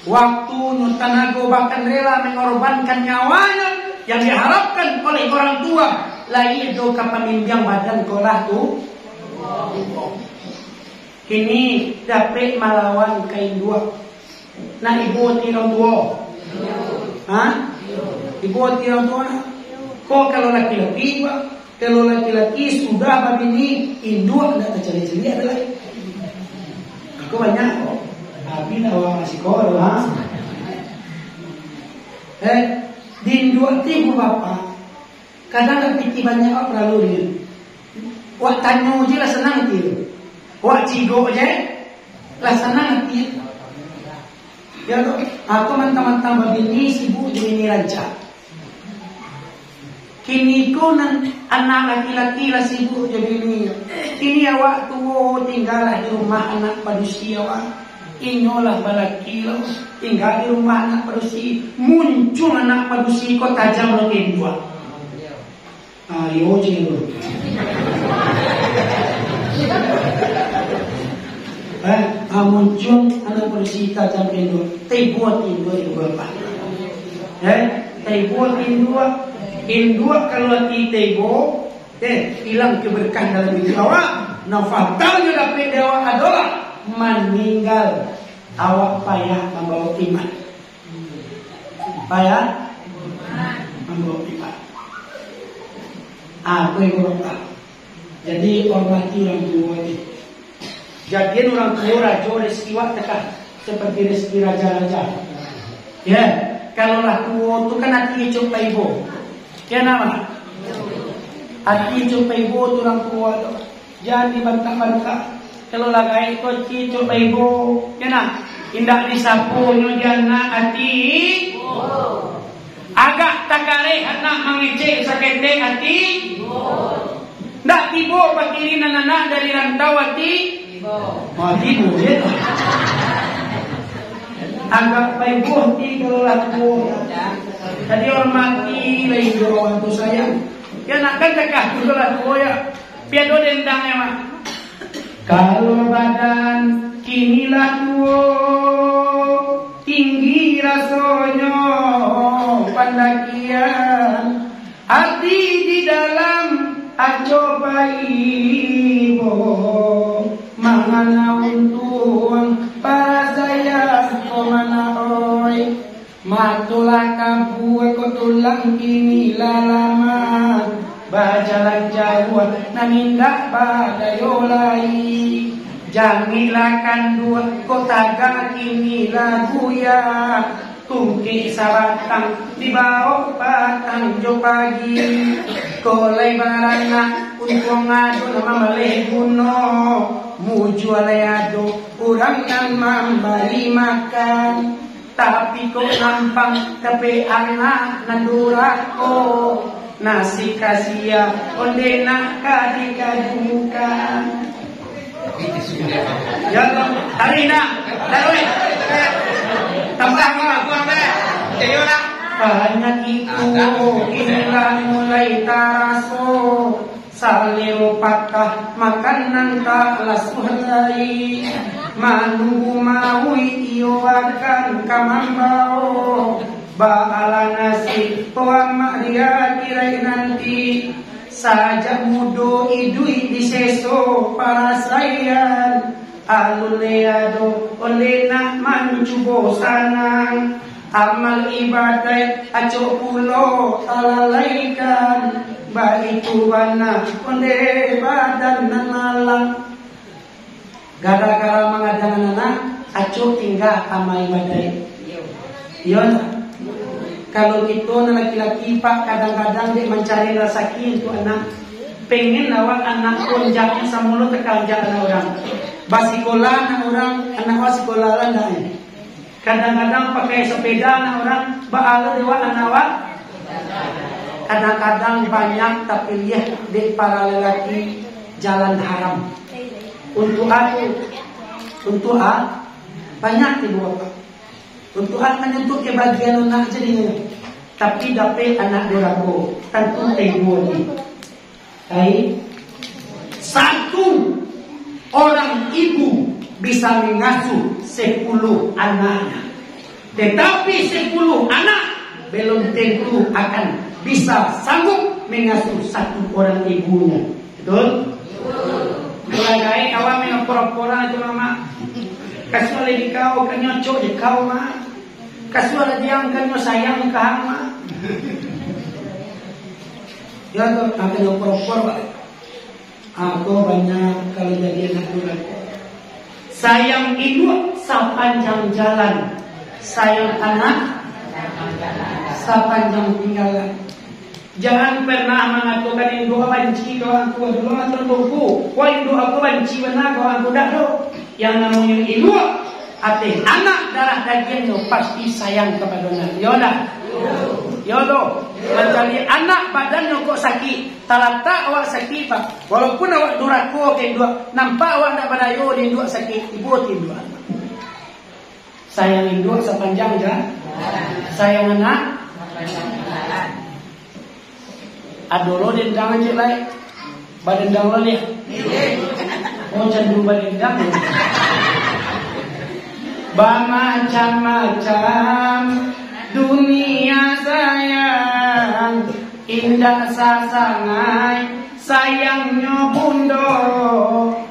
waktu, tenaga, bahkan rela mengorbankan nyawanya yang diharapkan oleh orang tua. Lain itu kepaminjam badan kolah tu. Kini dapat melawan kain dua. Nah ibu tirang tua, ibu tirang tua. Kok kalau laki-laki, kalau laki-laki sudah begini, induk tidak terjadi-jadi adalah. Aku banyak kok. Tapi awak masih kau lah. Di induk ibu bapa, kadang lebih banyak apa lalu dia. Wak tanya je lah senang dia. Wak cigo je lah senang dia. Ya toh, aku mentang-mentang begini sibuk jadi ini raja. Kini ko nan anak laki-laki lah sibuk jadi ini. Kini awak tua tinggal di rumah anak padusi awak. Inolah balaki lah tinggal di rumah anak padusi. Muncul anak padusi ko tajam lagi dua. Ayo je dulu. Muncul anak padusi tajam kedua. Buat ibu bapak. Buat indua kalau hati tebo, hilang keberkahan dalam hidup awak. Nah fatalnya dapat awak adalah meninggal. Awak payah membawa iman. Payah membawa iman. Apa yang bapak? Jadi hormati orang tua ini. Jadi orang tua raja rezeki wak tekan seperti rezeki raja-raja. Ya, kalau lah tua tu kan hati coba ibu. Ya nama? Hati coba ibu tu orang tua tu. Jangan dibantah-bantah. Kalau lah gaya koci coba ibu, ya nak? Indah disapu nyojana hati. Agak takare anak mengecek sakete hati. Ndak tibo pakirin anak dari rantau hati. Tibo ya. Agak baik hati kalau laku. Tadi orang mati lagi orang tu sayang. Ya nak kan cakap kalau laku ya. Biar do dendangnya mah. Kalau badan kinilah tua tinggi rasanya pandakian hati di dalam acobai ibu mangana untuang para saya komana oi Matulah kabu ko tulang kini lalaman bajalan jauh nanindak badayolai jamilakan dua kota kini laguya tungki sabatang di bawah batang jo pagi kolai barana untuk ngadu nama malih guno muju aleado urang yang memberi makan tapi kok nampang tapi anak nandurako nasi kasia onde nak kadikadukan ya Allah hari nak darwe tambah apa jadi orang banyak itu inilah mulai taraso salero patah makanan tak lasuhai manunggu maui iyo akan kamambao baala nasi tuama dia kirai nanti saja mudo idui diseso para sayan aluleado olena mancubo sanang amal ibadah aco pulo alalaikan baitu wana onde badan nanalang gara-gara mengadang anak aco tinggal amal ibadah iya kalau kita laki-laki pak kadang-kadang dia mencari rezeki untuk anak pengen awak anak konjaknya samulu tekanjak anak orang basikolah anak orang anak wasikolah landai kadang-kadang pakai sepeda anak orang baala dewa anak awak kadang-kadang banyak tapi lihat di para lelaki jalan haram untuk banyak di bawah untuk hanya untuk kebahagiaan anak jadinya tapi dapat anak dorako tentu tegoni satu orang ibu bisa mengasuh 10 anaknya tetapi 10 anak belum tentu akan bisa sanggup mengasuh satu orang ibunya betul? Mulai kawan memang pura-pura itu mama kasih oleh kau kenyocok di kau mah kasih oleh dia kenyo sayang kau mah ya tuh akan pura-pura aku banyak kalau jadi anak muda sayang ibu sepanjang jalan sayang anak sepanjang tinggalan. Jangan pernah mengatakan yang doa banci doa aku dulu atau doaku. Wah yang doa aku banci benar doa aku dah do. Yang namanya ibu, ate anak darah dagingnya pasti sayang kepada anak. Yodah, yodo. Mencari anak badannya kok sakit. Talata awak sakit pak. Walaupun awak durako ke dua, nampak awak tak badayo di dua sakit ibu ti dua. Sayang ibu sepanjang jalan. Sayang anak. Adoro dendang aja lah, badendang lo nih. Oh cenderung badendang. Macam-macam dunia sayang, indah sasangai sayangnya bundo,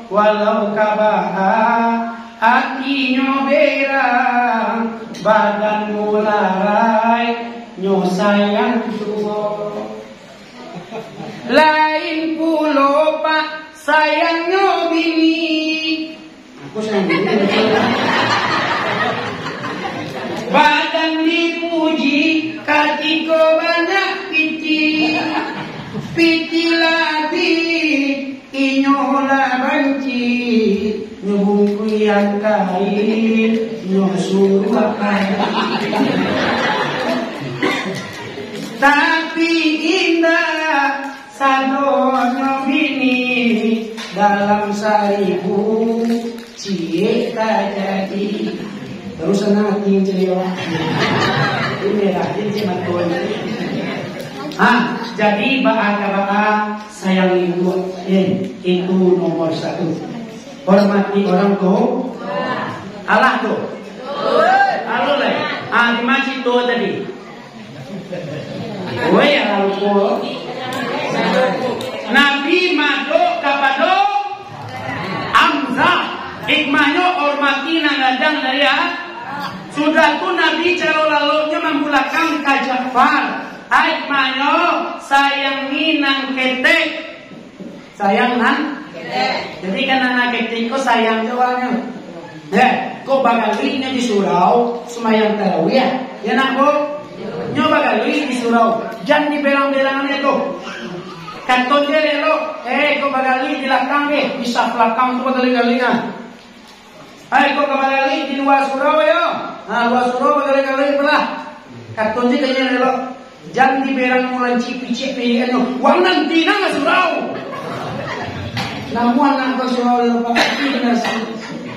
walau kabah hatinya berang, badan mularai nyo sayang tuh. Lain pulau pak sayangnya bini aku sayang bini badan dipuji katiko banyak piti lagi inyola banci nyubungku yang kain nyosuruh kain tapi indah sadono bini dalam 1000 cie jadi terus nanti cerio ini lah ini matun jadi bahasa sayang ibu itu nomor 1 hormati orang tua Allah tuh Allah lah di masjid tuh tadi oh ya Allah Nabi mado kapado Hamzah hikmahnya hormati nangadang dari Sudah tu Nabi cara lalunya membulakan ka Ja'far. Ai manyo sayangi nang ketek. Sayang nang ketek. Jadi kan anak ketek ko sayang jawanya. Ko bagalinya di surau semayang tarawih. Ya nak ko? Nyo bagali di surau. Jangan di berang-berangan itu. Kanton dia lo. Ko bagali di lakang di saf lakang tu bagali-galingan. Ko bagali di luar surau yo. Luar surau bagali-galing belah. Kanton dia kayaknya lo. Jangan di berang mulan cipi-cipi ini. Wang nanti nang surau. Namun nang surau lo pakai benar sih.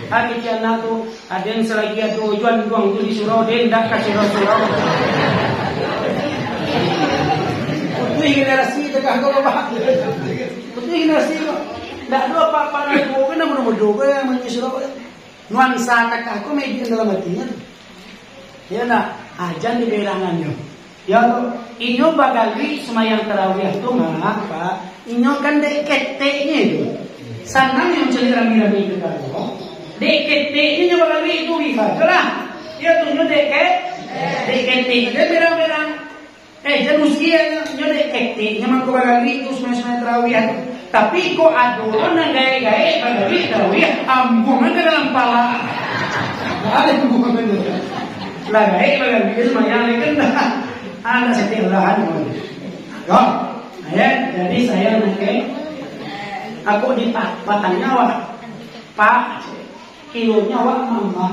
Hari kiana tu ada yang selagi tujuan doang tu di surau dia ndak ke surau. Putih generasi tegak kalau bah. Putih generasi ndak ada apa-apa nak buat kena mudah-mudah yang menyuruh nuansa kakak aku media dalam hatinya. Ya nak ajan di berangannya. Ya inyo bagali semayang tarawih tu ngapa? Inyo kan dek keteknya itu. Sanang yang cari rami-rami itu kan. Dek keteknya nyo bagali itu bisa lah. Ya tu nyo dek ketek dia berang-berang. Janusia nyo dek keteknya mangko bagali itu semayang tarawih. Tapi kok aduh nang gaya-gaya bagali tarawih ambungan ke dalam pala. Ada ambungan itu. Lah gaya bagali semayang kan. Anda setiap lahan, jadi saya nanti aku di batangnya Pak kilonya mama,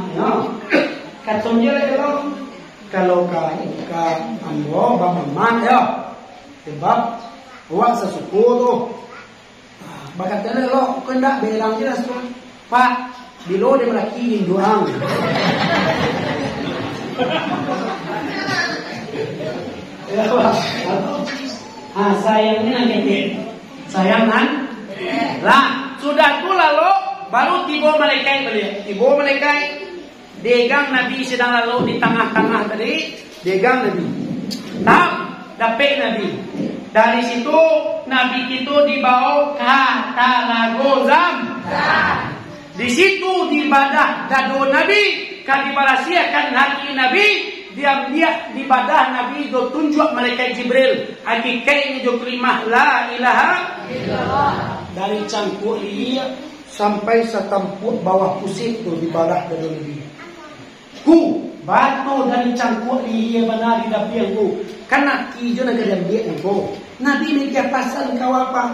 katanya kalau ke ambo bapa ya, sebab sesuku tu, bakatnya lo kena belang jelas tu, Pak bilo dia melakiin doang. Sayangnya nanti sayangan lah sudah tu lalu baru tiba malaikat beliau tiba malaikat degang Nabi sedang lalu di tengah-tengah tadi degang Nabi dapet Nabi dari situ Nabi itu dibawa ke Talagozam di situ diibadah dado Nabi kan dibarasiakan hati Nabi dia di badan Nabi do tunjuk malaikat Jibril hakikatnya do kelimah la ilaha illallah dari cangkuk dia sampai setampuk bawah pusing tu di badan dado Nabi ku batu dari cangkuk dia benar di dapian ku karena kijo nak dia ku Nabi meja pasal kau apa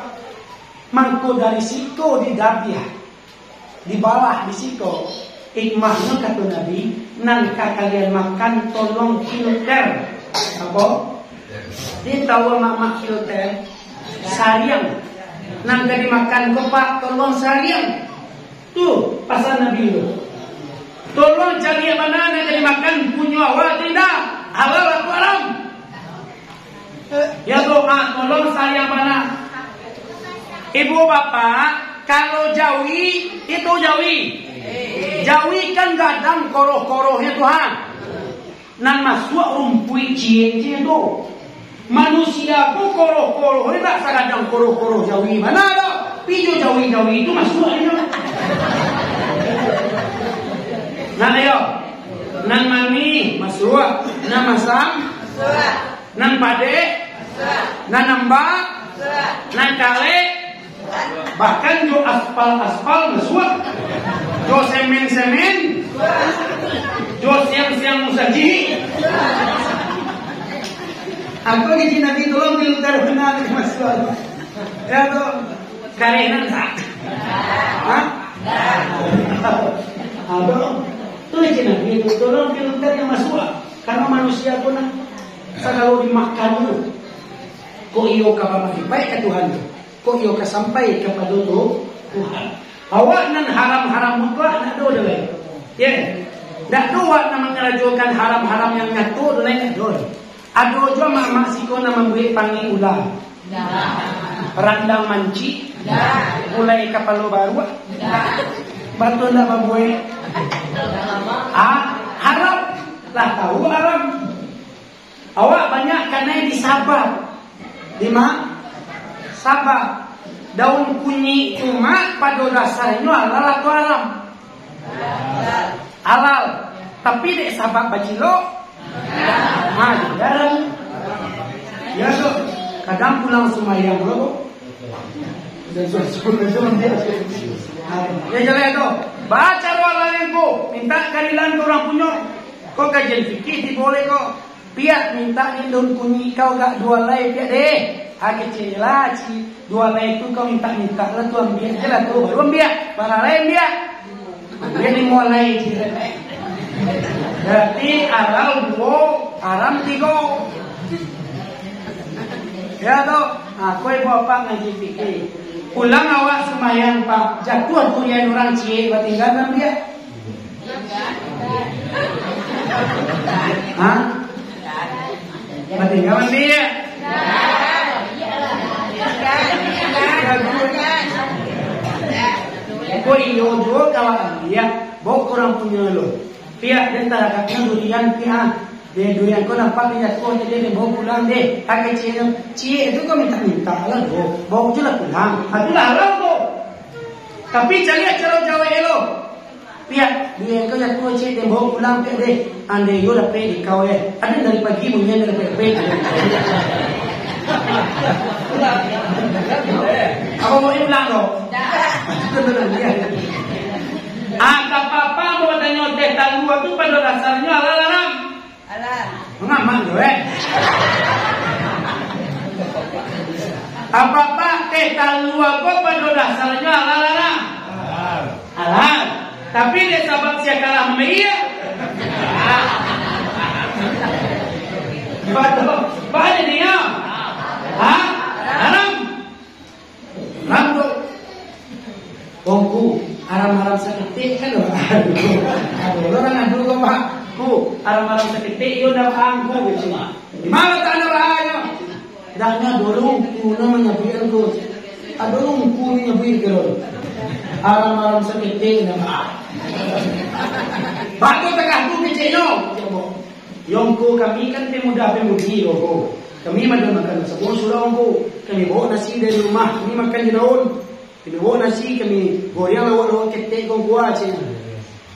mangko dari situ di dapian di bawah di situ hikmahnya kata Nabi, nangka kalian makan tolong filter. Apa? Dia tahu mak filter sariang. Nangka dimakan kopak tolong sariang. Tuh pasal Nabi itu. Tolong cari yang mana nangka dimakan punya awal tidak halal atau haram. Ya doa tolong sariang mana. Ibu bapak kalau Jawi itu Jawi. Jawi kan gadang koroh-korohnya Tuhan. Nan masuk rumpui cie-cie tu. Manusia pun koroh-korohnya tak sagadang koroh-koroh Jawi. Mana ada? Pijo Jawi-Jawi itu masuk aja. Nan ayo. Nan mami masuk. Nan masam. Nan pade. Nan nambak. Nan kale. Bahkan jo aspal masuk. Jo semen, jo siang musaji. Apa ni Nabi tolong filter benar masuk. Ya tu karenan tak. Tu Nabi tolong filter yang masuk. Karena manusia pun kalau dimakan tu, kok iyo kapamati baik ke Tuhan tu. Kok iyo sampai kepada Tuhan. Awak nan haram-haram mutlak nak do dah. Ya. Dak do awak nak mengerjakan haram-haram yang nyatu lain do. Ado jo mak siko nak memberi panggil ulang. Randang manci. Mulai kapal baru. Batu nak membuat. Haram. Lah tahu haram. Awak banyak karena disabar. Lima sabar. Daun kunyi cuma pada dasarnya halal atau haram? Halal. Tapi dek sahabat bacilo, jarang. Ya so, kadang pulang semayang lo. Ya jalan itu, baca ruang ko, minta karilan ko orang punya. Kau kajian fikih boleh kok. Piat minta indun kunyi kau gak dua lay piat deh. Hak kecil lah, dua lay itu kau minta lah tu ambil je lah tu, baru ambil, barang lain dia. Dia ni mulai. Berarti halal 2, haram 3. Ya toh, kau ibu apa ngaji fikih. Pulang awak semayang pak, jatuh kuliah orang cie, tinggal dia. Hah? Tinggal dia. Kau iyo juga kawan dia, bawa kurang punya lo. Pihak dan tarakatnya durian pihak. Dia durian kau nampak dia kau jadi dia bawa pulang deh. Hak kecil itu kau minta lah lo. Bawa je lah pulang. Itulah haram tu. Tapi cari cara Jawa elo. Pihak dia kau yang kau cik dia bawa pulang pihak deh. Andai yo dapat di kau ada dari pagi bunyi dari pagi. Apa mau pulang lo? Apa mau tanya teh talua tu pada dasarnya halal. Mengaman tu Apa teh talua kau pada dasarnya halal. Halal. Tapi dia sahabat siapa kalah meia. Baca dia. Haram. Haram tu. Bongku, haram-haram sakit kan? Aduh, orang adu kau pak. Ku, haram-haram sakit yo dah angku gitu. Di mana tak ada bahaya? Dahnya dorong ku namanya biar ku. Adorong ku ni biar ku. Haram-haram sakit nama. Batu tengah tu kecilnya. Yongku kami kan pemuda-pemudi loh. Kami makan sabun sudah bu. Kami bawa nasi dari rumah. Kami makan di daun. Kami bawa nasi. Kami goyang lawak ketek kau buat cina.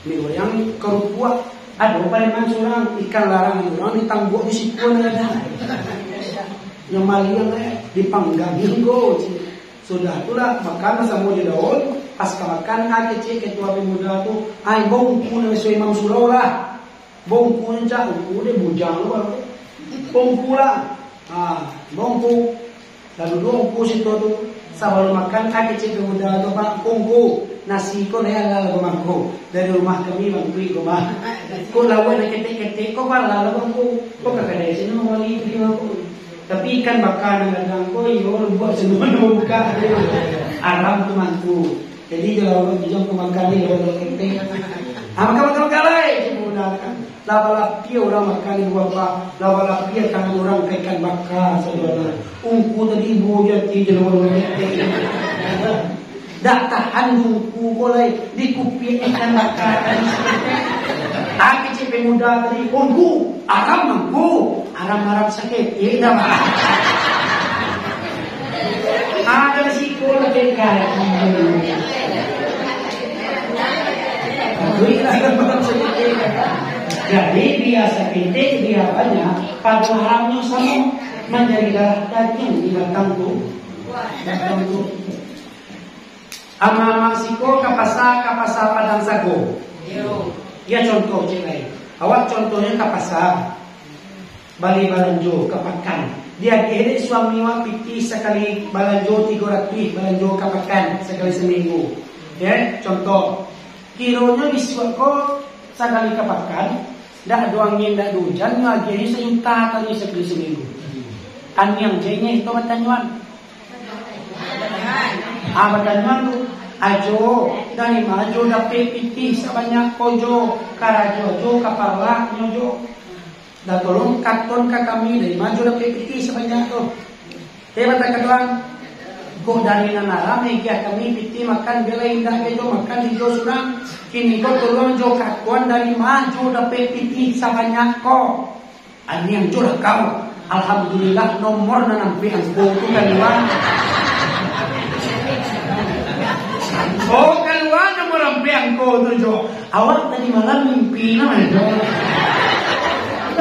Kami goyang kau buat. Ada pareman surang ikan larang orang ditangguh di situ ada. Yang maliang dipanggang hinggo. Sudah itulah makan sama di daun. Pas makan kecil ketua pemuda tu. Ay bongku na sesuai Imam Surau lah. Bongku ni cak bongku dia bujang luar. Bongku lah. Bongku. Lalu bongku situ tu. Sebelum makan kecil pemuda tu pak bongku. Nasi ko na ala bangku. Dari rumah kami bangku ko ba. Ko lawan na ketek-ketek ko ba la bangku. Ko kakadai sino mali di bangku. Tapi ikan bakar dengan gangko yo buat semua buka. Aram tu mantu. Jadi kalau dijam kemakan ni kalau ketek. Makan kalai semua kan. Lapa-lapi orang makan ibu bapa, lapa-lapi akan orang ikan bakar saudara. Ungku tadi ibu dia tidur orang ketek. Dak tahan ungku boleh dikupi ikan bakar tadi ketek. Tapi cik pemuda tadi ungku, aram sakit. Ya dah. Ada risiko lebih kaya. Jadi biasa ketek dia banyak, pada haramnya sama menjadi darah daging di batang tu. Ama maksiko kapasa padang sago. Ya contoh je lain. Awak contohnya kapasa, bali balanjo kapakan. Dia kira suami wa piti sekali balanjo 300, balanjo kapakan sekali seminggu. Ya contoh. Kilonya disuap ko sekali kapakan. Dah doangnya dah hujan lagi sejuta kali sekali seminggu. Kan yang jenya itu batanyuan. Batanyuan tu ajo dari majo dapat piti sebanyak kojo karajo kapala nyojo. Dah tolong karton ke kami dari majo dapat piti sebanyak tu. Hebat katakan kok dari nanara megia kami piti makan bela indah kejo makan hijau surang. Kini kau tolong jo kakuan dari maju dapat piti sebanyak kau. Ani yang curah kau. Alhamdulillah nomor nanampi angko tu keluar. Oh keluar nomor ampi yang kau tu jo. Awak tadi malam mimpi mana jo?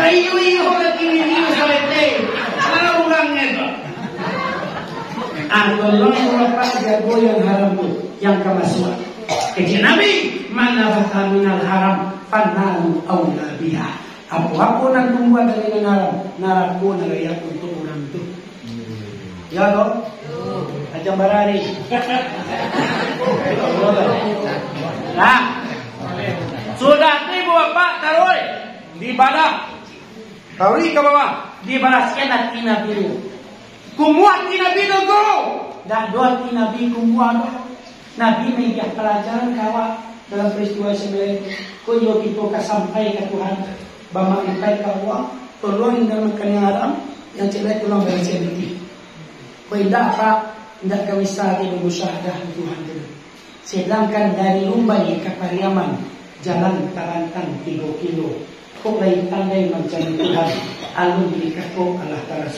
Iyo lagi ini selete. Mana orangnya tu? Tolong bapak jago yang haram tu, yang kemasuan. Kecil Nabi, mana bakal minal haram, fanalu awla biha. Apa-apa nak tumbuh dari haram, naraku narayak untuk orang tu. Ya toh? Ajam barari. Nah, sudah ibu bapak taruh di badah. Taruh ke bawah. Di badah siapa tina biru. Kumuat tina biru go. Dah dua tina biru kumuat. Nabi mengikat pelajaran kawa dalam peristiwa sembilan. Kau yo kita sampai ke Tuhan. Bama ikai kawa. Tolong dalam kenyaran yang celak tolong bersih hati. Tidak apa. Tidak kami saat ini musyahadah Tuhan itu. Sedangkan dari Lumbai ke Pariaman jalan tarantang 3 kilo. Kok lain tandai macam Tuhan alun dikakok Allah Ta'ala.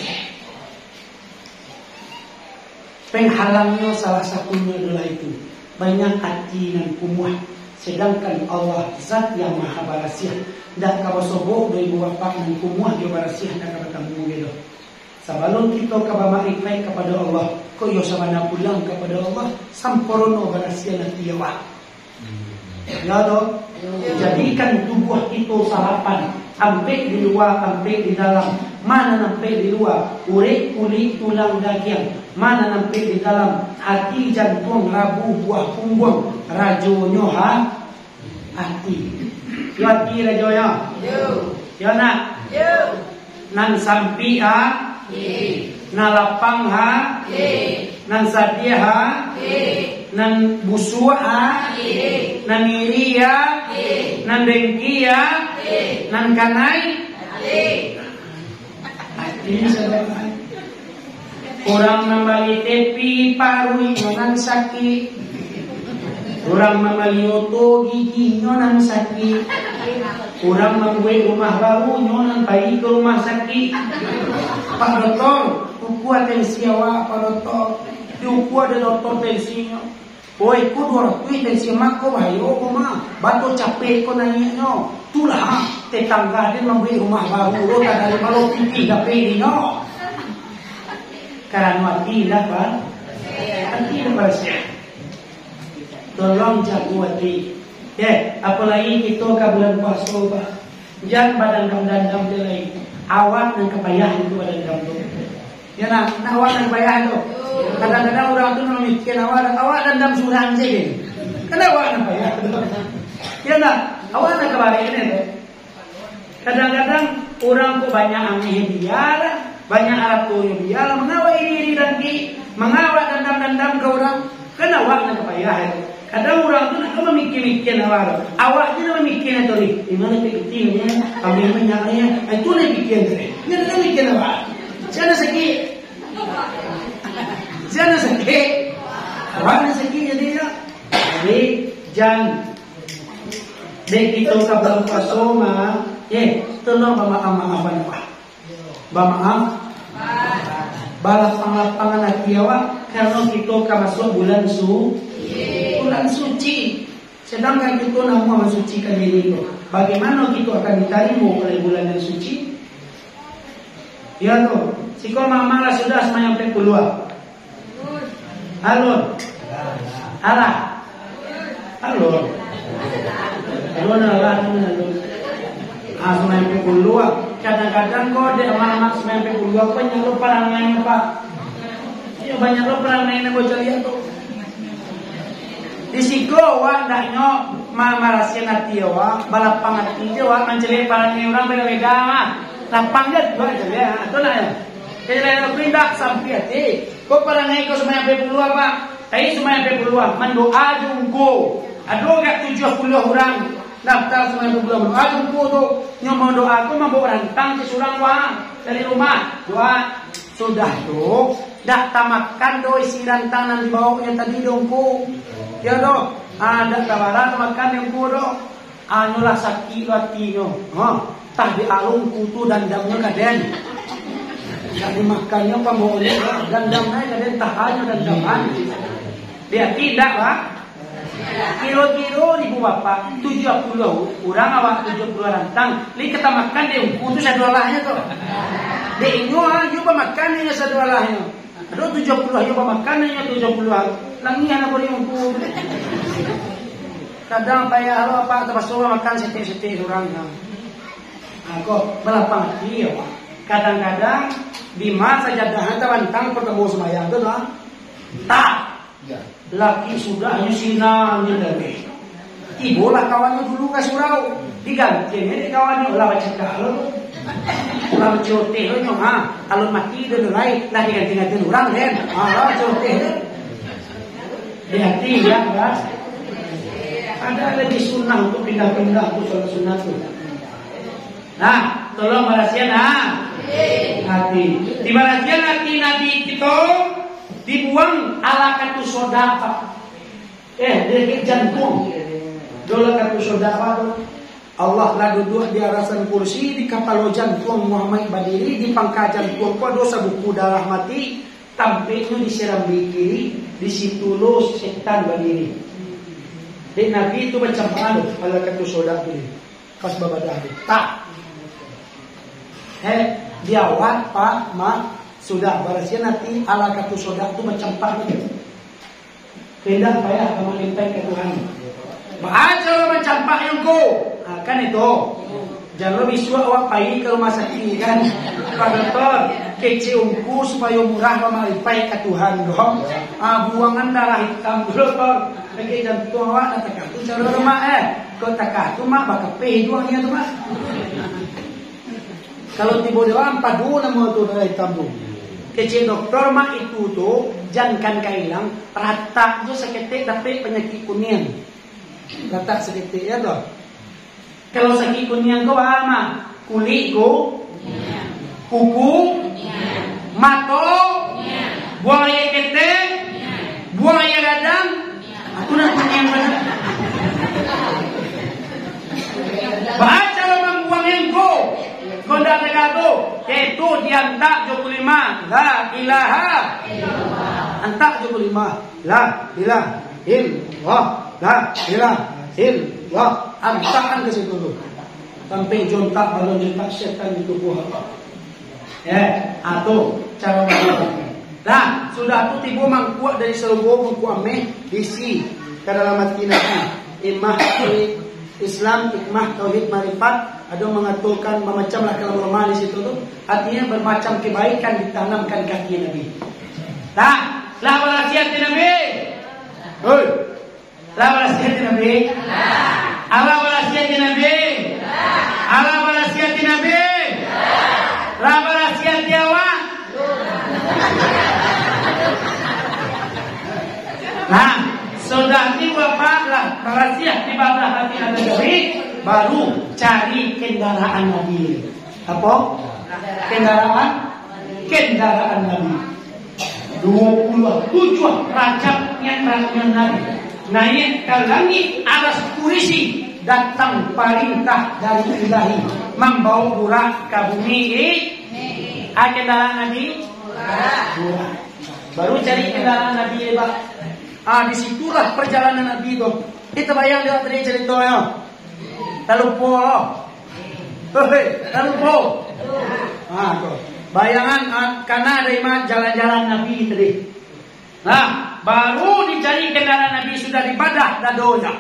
Penghalangnya salah satunya adalah itu. Banyak hati dan kumuh. Sedangkan Allah zat yang maha barasiah. Tidak kawasobok dari bapak dan kumuh dia barasiah dan kawatambu gitu. Sebelum kita kabamarikai kepada Allah, kau yo sabana pulang kepada Allah, sampurno barasia nanti awak. Ya toh, jadikan tubuh itu sarapan, sampai di luar, sampai di dalam. Mana sampai di luar, urat kulit tulang daging. Mana sampai di dalam, hati jantung rabu buah punggung, rajonyo hati. Yo hati rajonya. Yo nak. Nan sampai nalapang nan sadia nan busua nan iria nan dengkia nan kanai orang membali tepi parui nan sakit orang membali oto gigi nan sakit orang membuat rumah baru nan bayi ke rumah sakit. Pak Doktor, uku atensi awak Pak Doktor. Uku ada doktor tensinya. Oi, ku 200 tensi mak ko ayo ko ma. Bato capek ko nanya. Tulah tetangga dia membeli rumah baru lo dari kalau pipi dapat no. Karena hati dah Pak. Hati bersih. Tolong jaga hati. Apalagi kita ke bulan puasa Pak. Jangan badan gam dia lain. Awak dan kebayaan itu badan gam tu. Ya nak awak dan kebayaan tu. Kadang-kadang orang tu memikir awak dan gam surang saja. Kenapa awak dan kebayaan tu? Ya nak awak dan kebayaan itu. Kadang-kadang orang tu banyak amih biar, banyak Arab tu biar, mengawal ini dan ki, mengawal dendam ke orang. Kenapa awak dan kebayaan itu? Kadang orang tu nak memikir-mikir awak. Awak tu nak memikir tu ni. Di mana kecilnya, kami menyalahnya. Itu nak fikir tu. Dia nak mikir awak. Jangan sakit. Jangan sakit. Awak nak sakit jadi ya. Jadi jangan. Dek kita kabar puasa mah. Tolong maaf-maafan Pak. Maaf. Balas pangan hati awak. Karena kita masuk bulan bulan suci. Sedangkan kita nak mensucikan diri itu. Bagaimana kita akan diterima oleh bulan yang suci? Ya toh. Siko mamalah sudah sampai keluar. Halo. Alah. Halo. Halo nalar halo. Sampai keluar. Kadang-kadang kau ada mama sampai keluar banyak lo perang main Pak. Ya banyak lo perang main yang bocor ya tuh. Di siko wa ndaknyo marasian hati wa balapang hati wa mencele para orang beda-beda mah lapang dia dua aja ya itu nah ya kalau pindah sampai hati kok para ngai kau semua sampai puluh apa tapi semua sampai puluh mendoa jungku aduh gak 70 orang daftar semua 70 doa jungku tuh nyomo doa aku mau rantang si surang wa dari rumah doa sudah tuh dak tamakan doi si rantang di bawahnya tadi dongku. Ya doh, ada tawaran makan yang bodoh. Anulah sakit hatinya. Tah di alung kutu dan damnya kaden. Tidak dimakannya pemboleh dan damnya kaden tahannya dan daman. Dia tidak Pak. Kilo-kilo ibu bapak 70 orang awak 70 rantang. Li kita makan deh untuk satu lahnya tuh. Deh inyo juga makan nya satu lahnya. Ada 70 juga makan nya 70 langian apa dia untuk. Kadang payah lo apa terpaksa makan sete-sete orang. Kok belapang hati ya Pak. Kadang-kadang di masa jadahan tawantang pertemu semayang tu lah. Tak. Laki sudah nyusinan dari. Ibu lah kawannya dulu ke surau. Diganti ini kawannya ulah baca kalau. Ulah cote lo nyong kalau mati dia mulai lah diganti-ganti orang kan. Lah cote. Hati ya Mas. Ada lebih sunnah untuk pindah-pindah untuk sholat sunnah tu. Nah, tolong merahasian hati. Di merahasian hati Nabi kita dibuang ala katu sodaka. Dari jantung. Dola katu sodaka tu. Allah lah duduk di arasan kursi di kapal jantung Muhammad berdiri di pangkat jantung kau dosa buku darah mati. Tampaknya disiram di kiri. Di situ lo setan berdiri. Dan Nabi itu macam mana ala katu sodaka tu. Pas babadah dia. Tak. Diawat Pak Mak sudah berhasil nanti ala katu sodak tu macam Pak itu. Pindah payah kamu limpai ke Tuhan. Baca lo macam Pak yang ko. Kan itu. Jangan lebih suak awak pai ke rumah sakit kan. Pak dokter kece ungku supaya murah limpai ke Tuhan dong. Buangan darah hitam dokter. Lagi jantung awak nak takatu cara rumah kau takatu mak bakal peh duangnya tu mak. Kalau tiba dia padu nama tu dari hitam tu. Kecil dokter mak itu tu jangan kailang rata je seketik tapi penyakit kuning. Rata seketik ya tu. Kalau sakit kuning kau apa? Kulit kau, kuku, mata, buaya ketek, buaya radang. Aku nak kuning mana? Baca orang buang yang kau. Konda negado itu diantak 25 la ilaha illallah antak 25 la ilaha illallah la ilaha illallah antakan ke situ tu sampai jontak balon jontak syaitan di tubuh apa atau cara melakukan. Nah sudah tu tiba mangkuat dari seluruh mangku ameh diisi ke dalam hati Nabi imah Islam, hikmah, tauhid, marifat. Ada mengaturkan macam-macam kalau lemah di situ tu. Artinya bermacam kebaikan ditanamkan kaki Nabi. Nah, lah wasiat Nabi. Hoi. Lah wasiat Nabi. Allah wasiat Nabi. Allah wasiat Nabi. Lah wasiat awak. Nah, sudah tiba lah rahasia di bawah hati Nabi baru cari kendaraan Nabi. Apa? Kendaraan Nabi. 27 rajabnya Nabi. Naik ke langit alas kursi datang perintah dari Ilahi membawa burak ke bumi. Kendaraan Nabi. Burak. Baru cari kendaraan Nabi Pak. Disitulah perjalanan Nabi itu. Kita bayang dia tadi cerita ya. Lalu pola. Lalu po. Bayangan karena ada jalan-jalan Nabi tadi. Nah, baru dicari kendaraan Nabi sudah dibadah dadonya.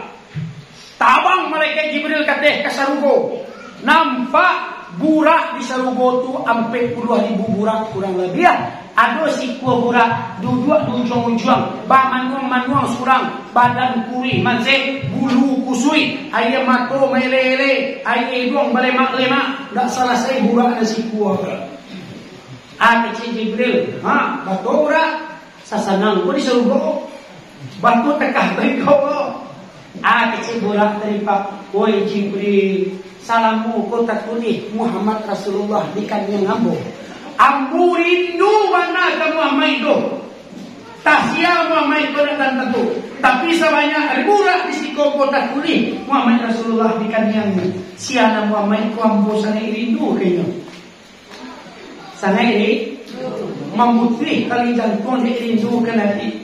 Tabang malaikat Jibril kateh ke sarugo. Nampak burak di sarugo tu sampai puluhan ribu burak kurang lebih ya. Ada si kuah burak duduk ujung-ujung manuang surang badan kuri manse bulu kusui ayam mato melele ayam hidung balemak-lemak tak salah saya burak ada si kuah kecil Jibril batu burak sasanang ko di sarugo batu tekah berikau kecil burak dari Pak woi Jibril salamu ko takuni Muhammad Rasulullah di kanyang ambo ambu rindu mana ke Muhammad itu. Tak siap Muhammad itu datang tentu. Tapi sebanyak burak di sikong kota kuli Muhammad Rasulullah di kanyangnya. Siana Muhammad itu ambu sangat rindu kayaknya. Sangat ini. Membutih kali jantung dia rindu ke Nabi.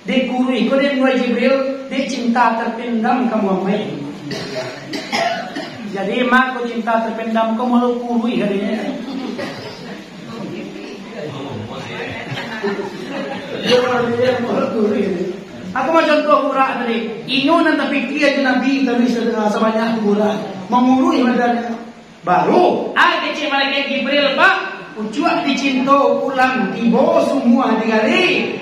Di kurui ko din wa Jibril, di cinta terpendam kamu amai. Jadi mak ko cinta terpendam ko malu kurui harinya. Aku mau contoh Quran tadi. Inyo nang terpikir aja Nabi tadi sebanyak Quran. Mengurui badannya. Baru ada cik malaikat Jibril pak. Ucuak dicinta ulang dibawa semua digari.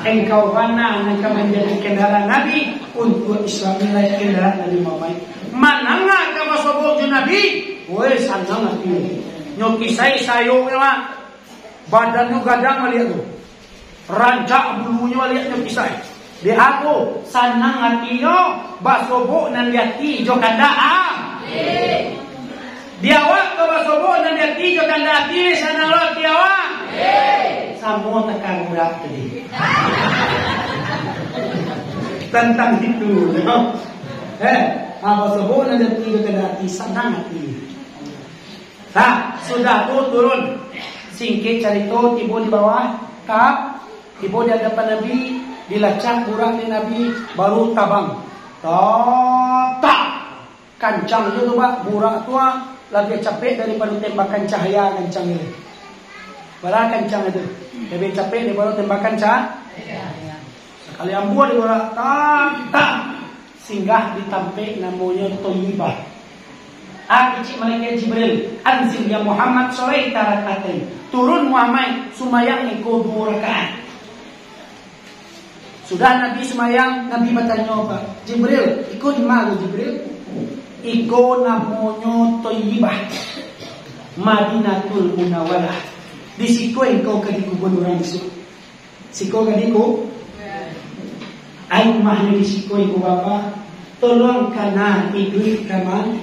Engkau mana engkau menjadi kendaraan Nabi untuk Islam nilai kendaraan Nabi Muhammad. Mana nggak kamu sobok Nabi? Woi sanang hati. Nyoki sayo lah. Badannya gadang melihat tu. Rancak bulunya melihat nyoki saya. Di aku sanang hatinya basobok nan liati jo kandaan. Dia awak ke basobok nan liati jo kandaan di sana lo dia awak. Sampo tekan berat tadi. Tentang itu, apa sebut nanti tiga kedati senang hati. Nah, sudah tu turun. Singkit cerita tiba di bawah kap, tiba di hadapan Nabi, dilacak kurang di Nabi, baru tabang. Tak, kancang itu pak, burak tua lagi capek daripada tembakan cahaya kancang ini. Barang kancang itu. Lebih capek daripada tembakan cahaya. Sekali ambuan di bola tak singgah ditampe namanya Thayyibah. Cik malaikat Jibril anzil ya Muhammad sore tarakatain. Turun Muhammad sumayang engkau 2 rakaat. Sudah Nabi sumayang, Nabi bertanya apa? Jibril, ikut mana Jibril? Ikut namanya Thayyibah. Madinatul Munawwarah. Di siku engkau ke di kuburan itu. Siku ke diku. Aing mahnya di siku engkau bapa. Tolong kana idui kaman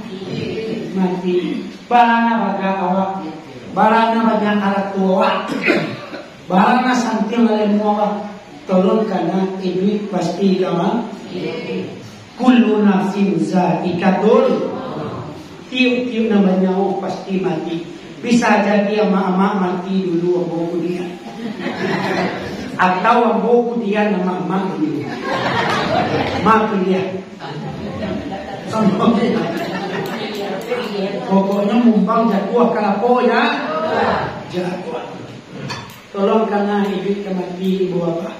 mati. Barana baga awak. Barana baga alat tua. Barana santil oleh muawak. Tolong kana idui pasti kaman. Kullu nafsin zaikatul. Tiup-tiup namanya pasti mati. Bisa jadi emak-emak mati dulu ambo dia. Atau ambo dia nama emak dulu. Mak dia. Pokoknya mumpang jatuh kalapo ya. Jatuh. Tolong karena ibu kemati ibu bapak.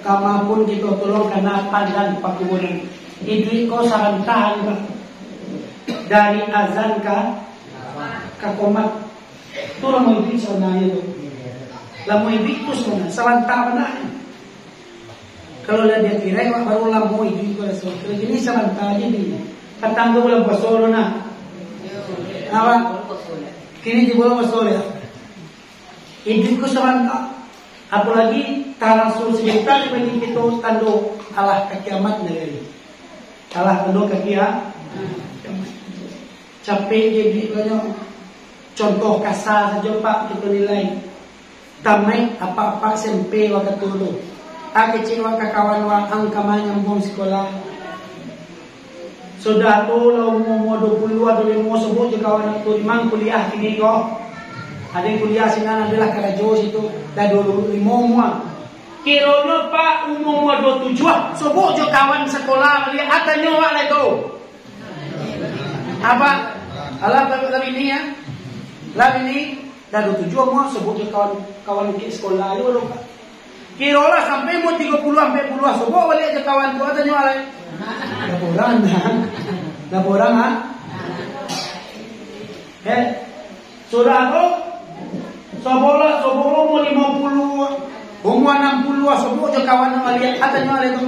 Kamu pun kita tolong karena pandan pakuburan. Ibu kau sarantahan pak. Dari azan kakomat tu lah mau ibik sebenarnya tu. Lah mau ibik tu sebenarnya selantah benar. Kalau dia kira baru lah mau ibik tu lah sebenarnya. Ini selantah aja ni. Katang tu boleh basolo na. Apa? Kini di boleh basolo ya. Ibik tu selantah. Apalagi tarasul sebentar bagi kita tando Allah kiamat negeri. Allah tando kiamat. Capek jadi banyak. Contoh kasar saja pak kita nilai. Tamai apa-apa SMP waktu dulu. Kecil waktu kawan wakang kamar nyambung sekolah. Sudah tu lah umur 20 atau 5 sebut je kawan itu memang kuliah kini kok. Ada yang kuliah sini adalah kerajo situ. Dah 25 umur. Kiranya pak umur 27 sebut je kawan sekolah melihat atanya wak lah tu. Apa? Alah lebih ini ya. Lah ini dah 27 mau sebut ke kawan di sekolah aja belum. Kira lah sampai mau 30 sampai puluh sebut balik aja kawan tu atanya alai. Laporan ah. Sudah tu sebolah mau 50 umur 60 sebut je kawan balik atanya alai tu.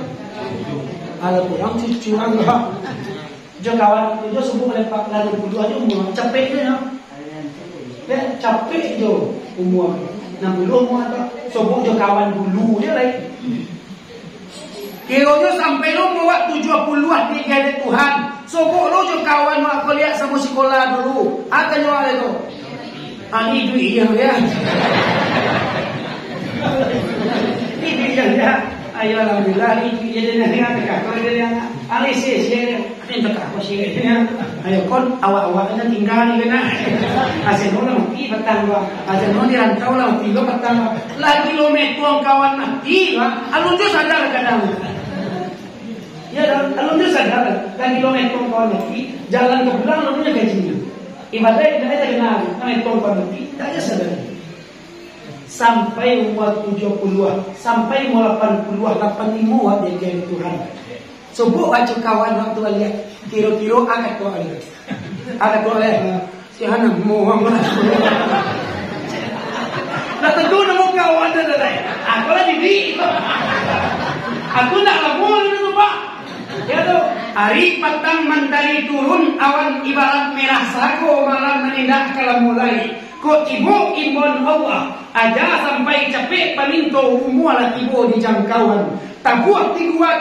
Ala kurang cucu angga. Je kawan tu sebut oleh 40 aja umur capek dia. Capek je umur 60 umur atau sobok je kawan dulu dia lagi. Kiranya sampai lu buat 70-an di gada Tuhan. Sobok lu je kawan aku lihat sama sekolah dulu. Atanya ada tu. Ani duit yang dia. Ini dia. Ayo alhamdulillah ini dia nak dengar dekat. Kalau dia Alisis ya, ini tak apa sih ya. Ayo kon awak-awak kan tinggal ni kena. Asyik nona mati petang lah. Asyik nona dirantau lah mati lo petang lah. Lah kilometer kawan mati lah. Alun tu sadar kadang. Ya, alun tu sadar. Lah kilometer kawan mati. Jalan ke pulang alunnya gajinya. Ibadah tidak ada kenal. Kilometer kawan mati. Tak ada sadar. Sampai umur 70-an, sampai umur 80-an, 85 dia jadi Tuhan. Sebut baca kawan waktu lihat kira-kira akad tu ada. Akad tu ada. Siapa Muhammad? Dah tentu nama kawan dah dah. Aku lah diri. Aku nak labur itu pak. Ya tu. Hari petang mentari turun awan ibarat merah sago malam menindak kalau mulai. Ko ibu imbon Allah aja sampai capek paminto umur lah ibu di jangkauan. Tabuak tiga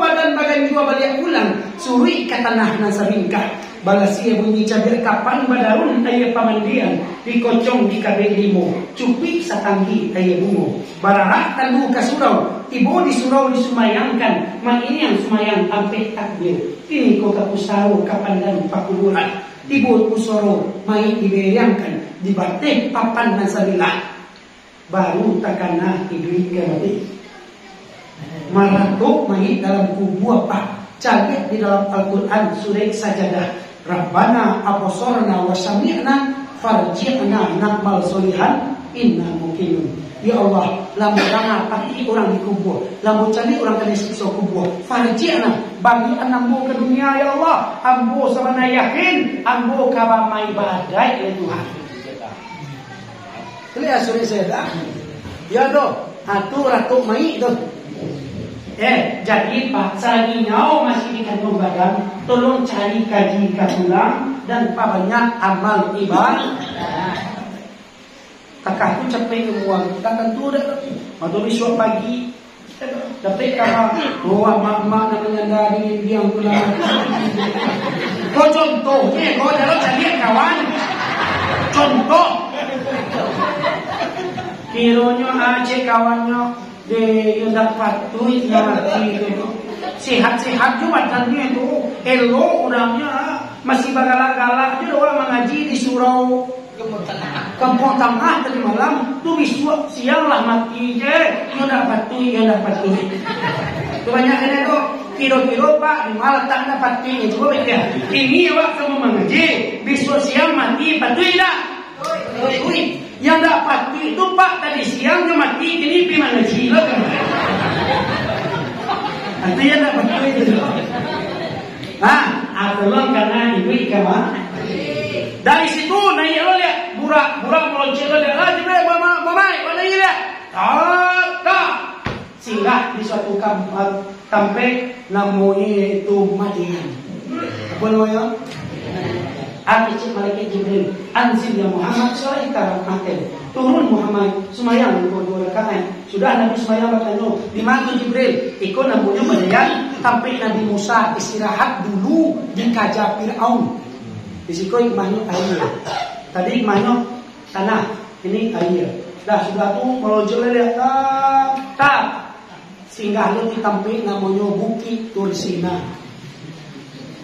badan jua balik pulang. Suri ke tanah nasa bingkah. Balasia bunyi cabir kapan badarun ayah pamandian. Dikocong di kabel limo. Cupik satanggi ayah bungo. Bararak tandu ke surau. Ibu di surau disumayangkan. Mak ini yang sumayang sampai takbir. Ini kota pusaro kapan dan pakuluran. Ibu pusoro main dibayangkan. Dibatik papan nasarilah. Baru takana iblis kemati. Maratuk main dalam kubu apa? Cari di dalam Al-Quran surah Sajadah. Rabbana absorna wa sami'na farji'na na'mal solihan inna muqinun. Ya Allah, lamun dana pati orang di kubur, lamun cari orang kena siksa kubur. Farji'na bagi ambo ke dunia ya Allah. Ambo sabana yakin, ambo ka mai badai ya Tuhan. Lihat surah Sajadah. Ya doh, atu ratuk mai doh. Jadi Pak, selagi nyau masih di kantong badan, tolong cari kaji pulang dan banyak amal ibadah. Takah tu capek uang, tak tentu dah. Atau besok pagi, tapi kalau bawa mak-mak namanya dari diam pulang. Kau contohnya, kau dalam cari kawan. Contoh, kiranya aja kawannya. Dia yang dapat duit yang mati itu sehat-sehat juga badannya itu elok orangnya masih bagalak-galak juga orang mengaji di surau Kampung Tengah tadi malam tu besok siang lah mati je yang dapat duit kebanyakan itu kilo-kilo pak di malam tak dapat duit itu ini waktu mengaji besok siang mati dapat duit tak? Duit yang dapat itu pak tadi siang dia mati ini gimana sih lo kan? Nanti yang dapat itu. Atolong karena ibu ikan dari situ naik lo lihat burak meloncat lo lihat lagi mamai mana ini lihat tak singgah di suatu kampung sampai namanya itu Madian apa namanya? Cik malaikat Jibril anzil ya Muhammad soal ikaram maten turun Muhammad sumayang dua rakaat sudah Nabi sumayang bertanya di mana Jibril ikut namanya Madian sampai Nabi Musa istirahat dulu di kajah Fir'aun di situ ikmahnya air tadi ikmahnya tanah ini air dah sudah tu melojol lihat tak singgah lu ditampil namanya Bukit Tursina.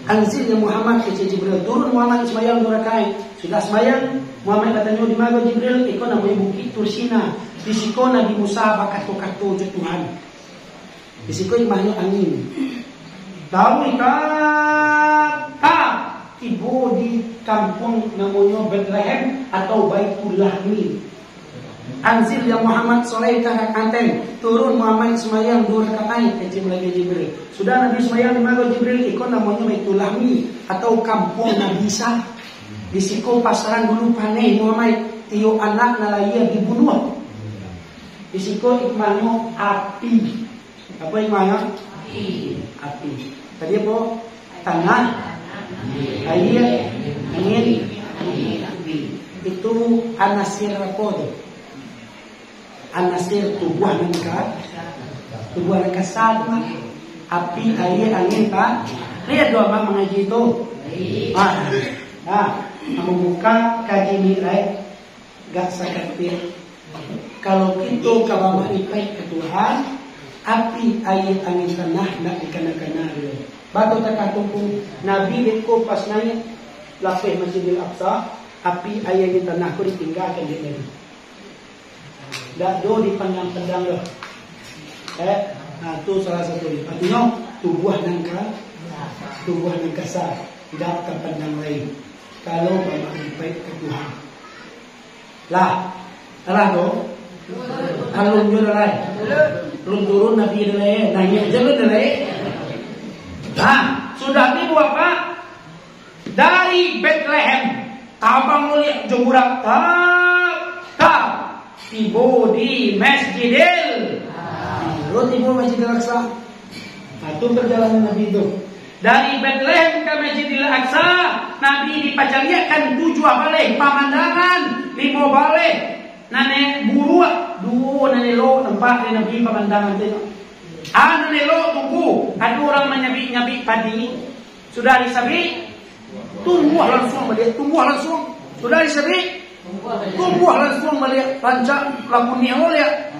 Anzil ya Muhammad ke Jibril turun Muhammad semayang 2 rakaat sudah semayang Muhammad katanya di mana Jibril ikut namanya Bukit Tursina di situ Nabi Musa bakato-kato Tuhan di situ imahnya angin tahu tak ibu di kampung namanya Bethlehem atau Baitul Lahmi. Anzil ya Muhammad solaita rakatain turun Muhammad semayang 2 rakaat kecil lagi Jibril sudah Nabi semayang di mana Jibril ikut namanya Baitul Lahmi atau kampung Nabi Isa di situ pasaran dulu panen Muhammad tio anak nalaya dibunuh di situ ikmahnya api apa ikmahnya api tadi apa tanah air angin itu anasir apa anasir tubuh mereka sama api air angin pak lihat dua mak mengaji itu membuka kaji nilai gak sakit kalau itu kalau mengikat ke Tuhan api ayat angin tanah nak ikana-kana dia. Batu takatupung Nabi ko pas naik lapeh Masjidil Aqsa, api ayat angin tanah ko ditinggalkan dia lagi. Dak do dipandang-pandang loh. Itu salah satu. Artinya tubuh nangka sah, tidak terpandang lain. Kalau bermakna baik ke Tuhan. Lah tu. Kalau lain. Belum turun Nabi dalai, nanya jalan dalai. Sudah tiba apa? Dari Bethlehem, abang mulia jemurah tiba di Masjidil. Tiba Masjidil Aqsa. Itu perjalanan Nabi itu. Dari Bethlehem ke Masjidil Aqsa, Nabi dipajaliakan 7 balik pemandangan, 5 balik. Nane buruak, 2 nane lo tempat Nabi pemandangan itu. Nane lo tunggu, ada orang menyabi padi. Sudah disabi, tunggu langsung balik, Sudah disabi, tunggu langsung balik. Rancak lakunya oleh.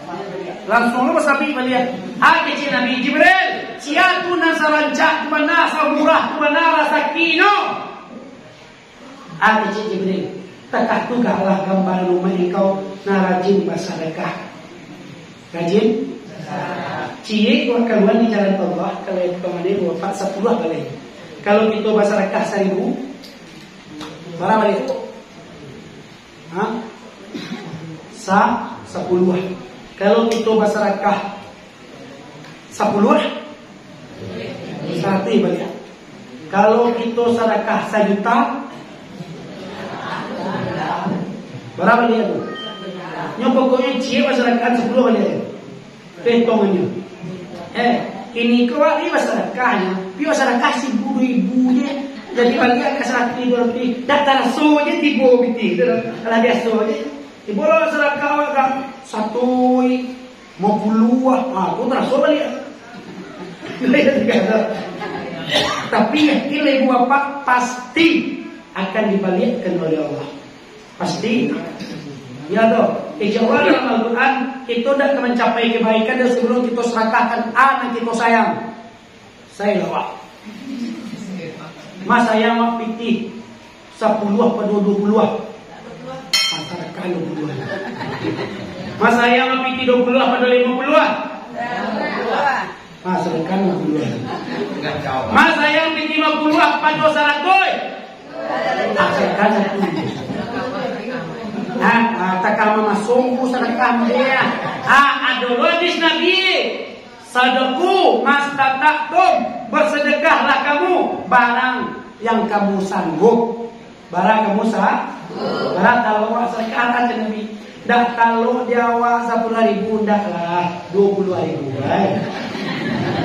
Langsung apa sabi balik. Kecil Nabi Jibril, siatu nasa rancak mana samurah mana rasa kino. Kecil Jibril, takah tugaklah gambar rumah engkau narajin bersedekah. Rajin? Cie kau keluar di jalan Allah kalau kemana bawa 10 balik. Kalau kita bersedekah 1000, berapa balik? 10. Kalau kita bersedekah 10, 100 balik. Kalau kita sedekah 1 juta, berapa dia tu? Yang pokoknya cie masyarakat 10 balik. Hitungannya. Ini kau ni masyarakatnya. Pi masyarakat 1000 je. Jadi balik ke 100 lebih. Data raso je 3 biti. Kalau biasa je. Ibu lo masyarakat orang 1 mau puluh. Aku raso balik. Tapi nilai ibu apa pasti akan dibalikkan oleh Allah. Pasti. Ya toh, insya Allah dalam Al-Quran itu tidak mencapai kebaikan dan sebelum kita serahkan anak kita sayang. Saya lawak. Mas sayang mak piti 10 pada 20. Antara kalau 20. Mas sayang mak piti 20 pada 50. Mas serahkan 50. Mas sayang piti 50 pada 100. Serahkan 10. Takal masungku sedekah dia. Adologis Nabi. Sadaku mas tatakum, bersedekahlah kamu barang yang kamu sanggup. Barang kamu sanggup. Barang kalau sedekah aja Nabi. Dah kalau dia awak 10.000 dah lah 20.000.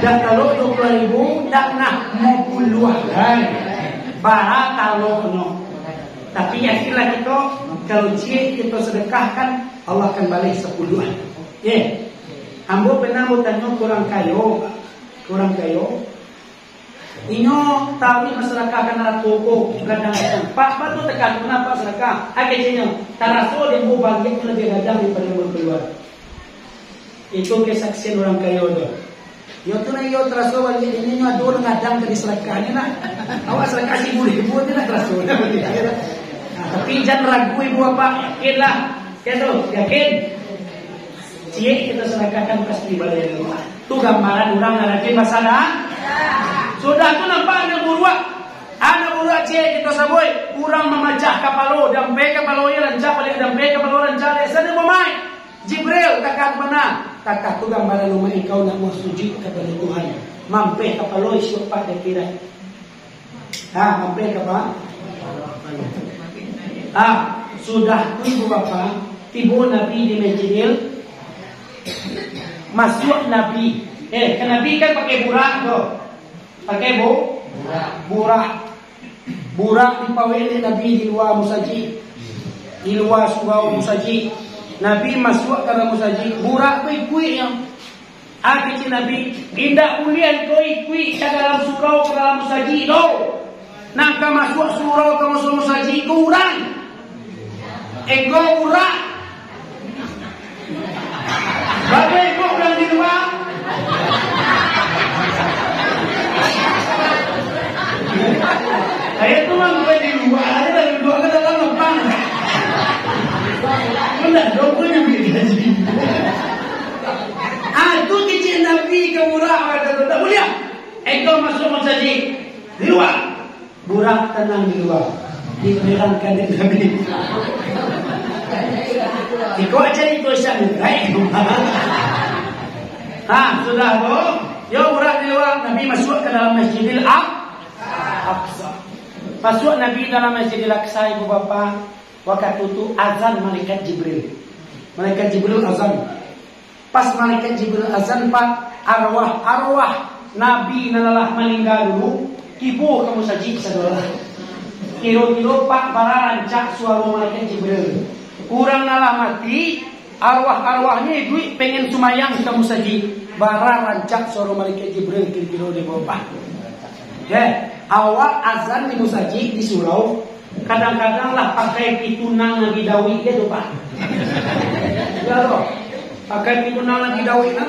Dah kalau 20.000 dah nak mau puluhan. Barang kalau no. Tapi yakinlah kita kalau kita sedekahkan Allah akan balik 10. Ambo pernah mau tanya kurang kayo. Inyo tahu masyarakat kan toko gadang tempat batu tekan kenapa sedekah? Akhirnya taraso dia mau balik lebih gadang daripada yang keluar. Itu kesaksian orang kayo tu. Yo tu na yo taraso balik ini nyo ada orang gadang dari sedekah ni nak. Awak sedekah 10.000 ni nak taraso. Tapi jangan ragu ibu bapak, yakinlah. Yakin. Cie kita sedekahkan pasti balik Allah. Tu gambaran orang narajin masalah. Sudah tu nampak anak buruak. Anak buruak cie kita saboi. Kurang memajah kapalo, dampe kapalo ya rancak balik dampe kapalo rancak. Sana mamai. Jibril takkan mana? Takkan tu gambaran rumah engkau nak mau sujud kepada Tuhan. Mampe kapalo siapa dia kira? Mampe kapalo. Sudah ibu bapa tiba Nabi di Masjidil masuk Nabi. Kan Nabi kan pakai burak tu. Pakai burak dipaweli Nabi di luar musaji. Di luar surau musaji. Nabi masuk ke dalam musaji. Burak kui yang kecil Nabi indah ulian kui ke dalam surau ke dalam musaji tu. Nak masuk surau ke masuk musaji kurang. Ego urak. Bagai kau bilang di luar. Saya tuh mah gue di luar aja lagi dua ke dalam lempang. Benar dong gue nyambi gaji. Aku kecil Nabi ke murah kata mulia. Engkau masuk masjid di luar. Burak tenang di luar. Diperangkan di Nabi. Ikut aja itu Islam. Sudah tu. Yo burak di luar. Nabi masuk ke dalam Masjidil Aqsa. Masuk Nabi dalam Masjidil Aqsa, ibu bapa. Waktu itu azan malaikat Jibril. Malaikat Jibril azan. Pas malaikat Jibril azan, pak arwah Nabi nalalah meninggal dulu. Tibo kamu saji saudara. Kiro-kiro pak barancak suara malaikat Jibril. Kurang nalah mati. Arwah-arwahnya duit pengen sumayang kamu saji. Barancak suara malaikat Jibril kiro-kiro di bawah. Awal azan di musaji di surau. Kadang-kadang lah pakai pitunang Nabi Dawid dia tuh pak. Ya loh. Pakai pitunang Nabi Dawid kan.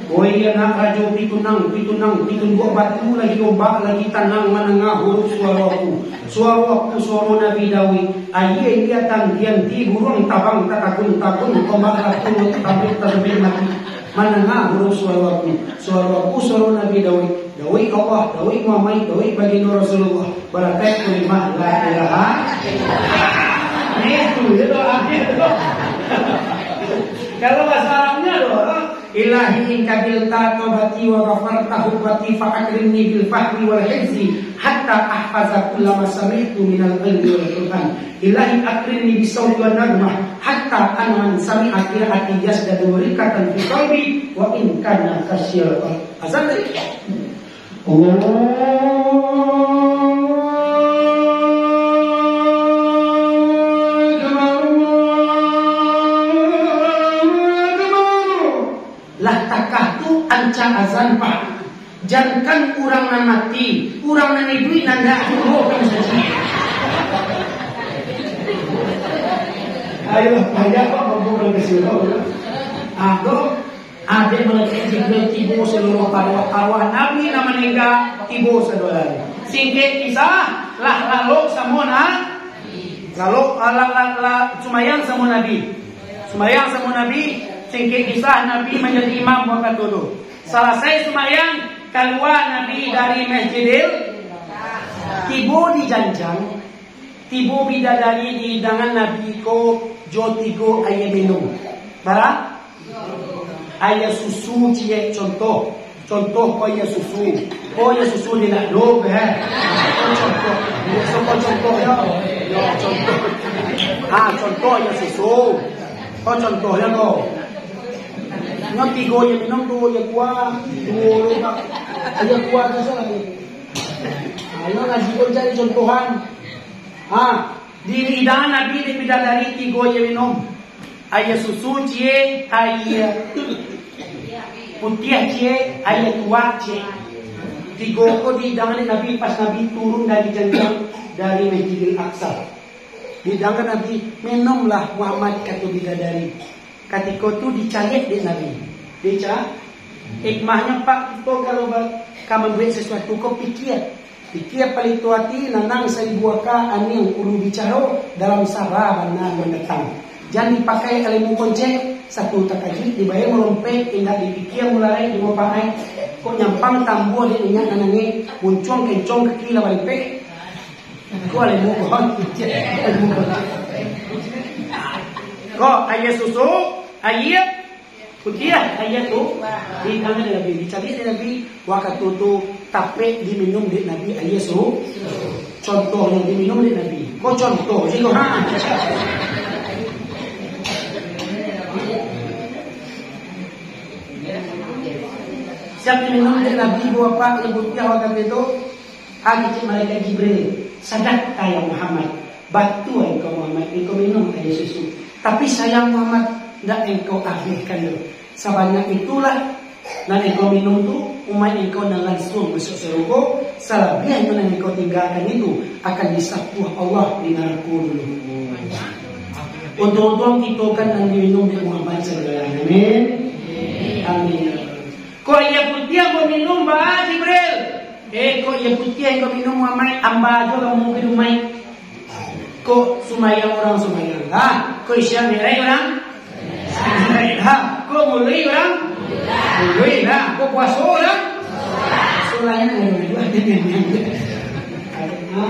Oh iya nak rajo pitun buat batu lagi ombak lagi tanang menengah huruf suaraku suara Nabi Dawid. Aye dia tanggian di burung tabang takun ombak takun terbit mati menengah huruf suaraku suara Nabi Dawid. Dawid Allah, Dawid Muhammad, Dawid baginda Rasulullah. Barakat kalimah la ilaha illallah. Itu dia doanya tu. Kalau bahasa Arabnya doa Ilahi in kabilta tawbati wa ghafarta hubati fa'akrimni bil fahmi wal hifzi hatta ahfaza kullama sami'tu minal ilmi wal Qur'an. Ilahi akrimni bisawti wa nagmah hatta anman sami'a qira'ati yasdadu rikatan fi qalbi wa in kana kasyir. Azan ancang azan pak, jangan kurang nan mati, kurang nan duit nanda aku kan saja. Ayo, banyak kok ngomong ke sini. Aku ada melekati Jibril tibo seluruh arwah Nabi nama meninggal tibo sedolan. Singkat kisah lalu samuna lalu sumayang sama Nabi. Singkat kisah Nabi menjadi imam waktu dulu. Selesai sumayang keluar Nabi dari Masjidil tibo di janjang, tibo bidadari di hidangan Nabi ko jotigo ayah minum. Barang ayah susu cie contoh ko ayah susu. Oh ayah susu di nak dog contoh. Contoh ayah susu. Contohnya kau. Ngerti go yang minum tu yang kuat, yang kuat tu salah. Ayo ngaji go jadi contohan. Di hidangan Nabi di bidadari tigo yang minum. Ayah susu cie, ayah putih cie, ayah tua cie. Tigo ko di hidangan Nabi pas Nabi turun dari janjang dari Masjidil Aqsa. Di hidangan Nabi minumlah Muhammad kata bidadari. Ketika itu dicayet di Nabi. Dica, hikmahnya pak itu kalau kamu buat sesuatu kau pikir paling tuati nanang seribu aka ani yang ulu bicara dalam sarah benar mendatang. Jangan dipakai ilmu konsep satu takaji dibayar melompet tidak dipikir mulai di mapai kok nyampang tambuh di minyak nanangi muncung kencong ke kiri balik pe. Kau ilmu konsep. Kok ayah susu, ayah putih, ayah tu di tangan Nabi, dicari Nabi, waktu tu tape diminum di Nabi ayah susu. Contohnya diminum di Nabi. Kok contoh sih kau Siap diminum di Nabi bawa pak ibunya waktu itu, kaki malaikat Jibril, sadat ayah Muhammad, batu engkau Muhammad, engkau minum ayah susu. Tapi sayang Muhammad, tidak engkau akhirkan dulu. Sebanyak itulah, dan engkau minum tu, umat engkau langsung masuk surga. Selebihnya yang engkau tinggalkan itu akan disapuh Allah di neraka dulu. Untung-untung kita kan yang minum di Muhammad sallallahu alaihi wasallam. Amin. Kau ayah putih mau minum bah Jibril. kok ya putih kau minum mai amba jo kamu minum mai. Kok sumayang orang sumayang. Kok isya merah orang? Kok mulai orang? Mulai kok puasa orang? Soalnya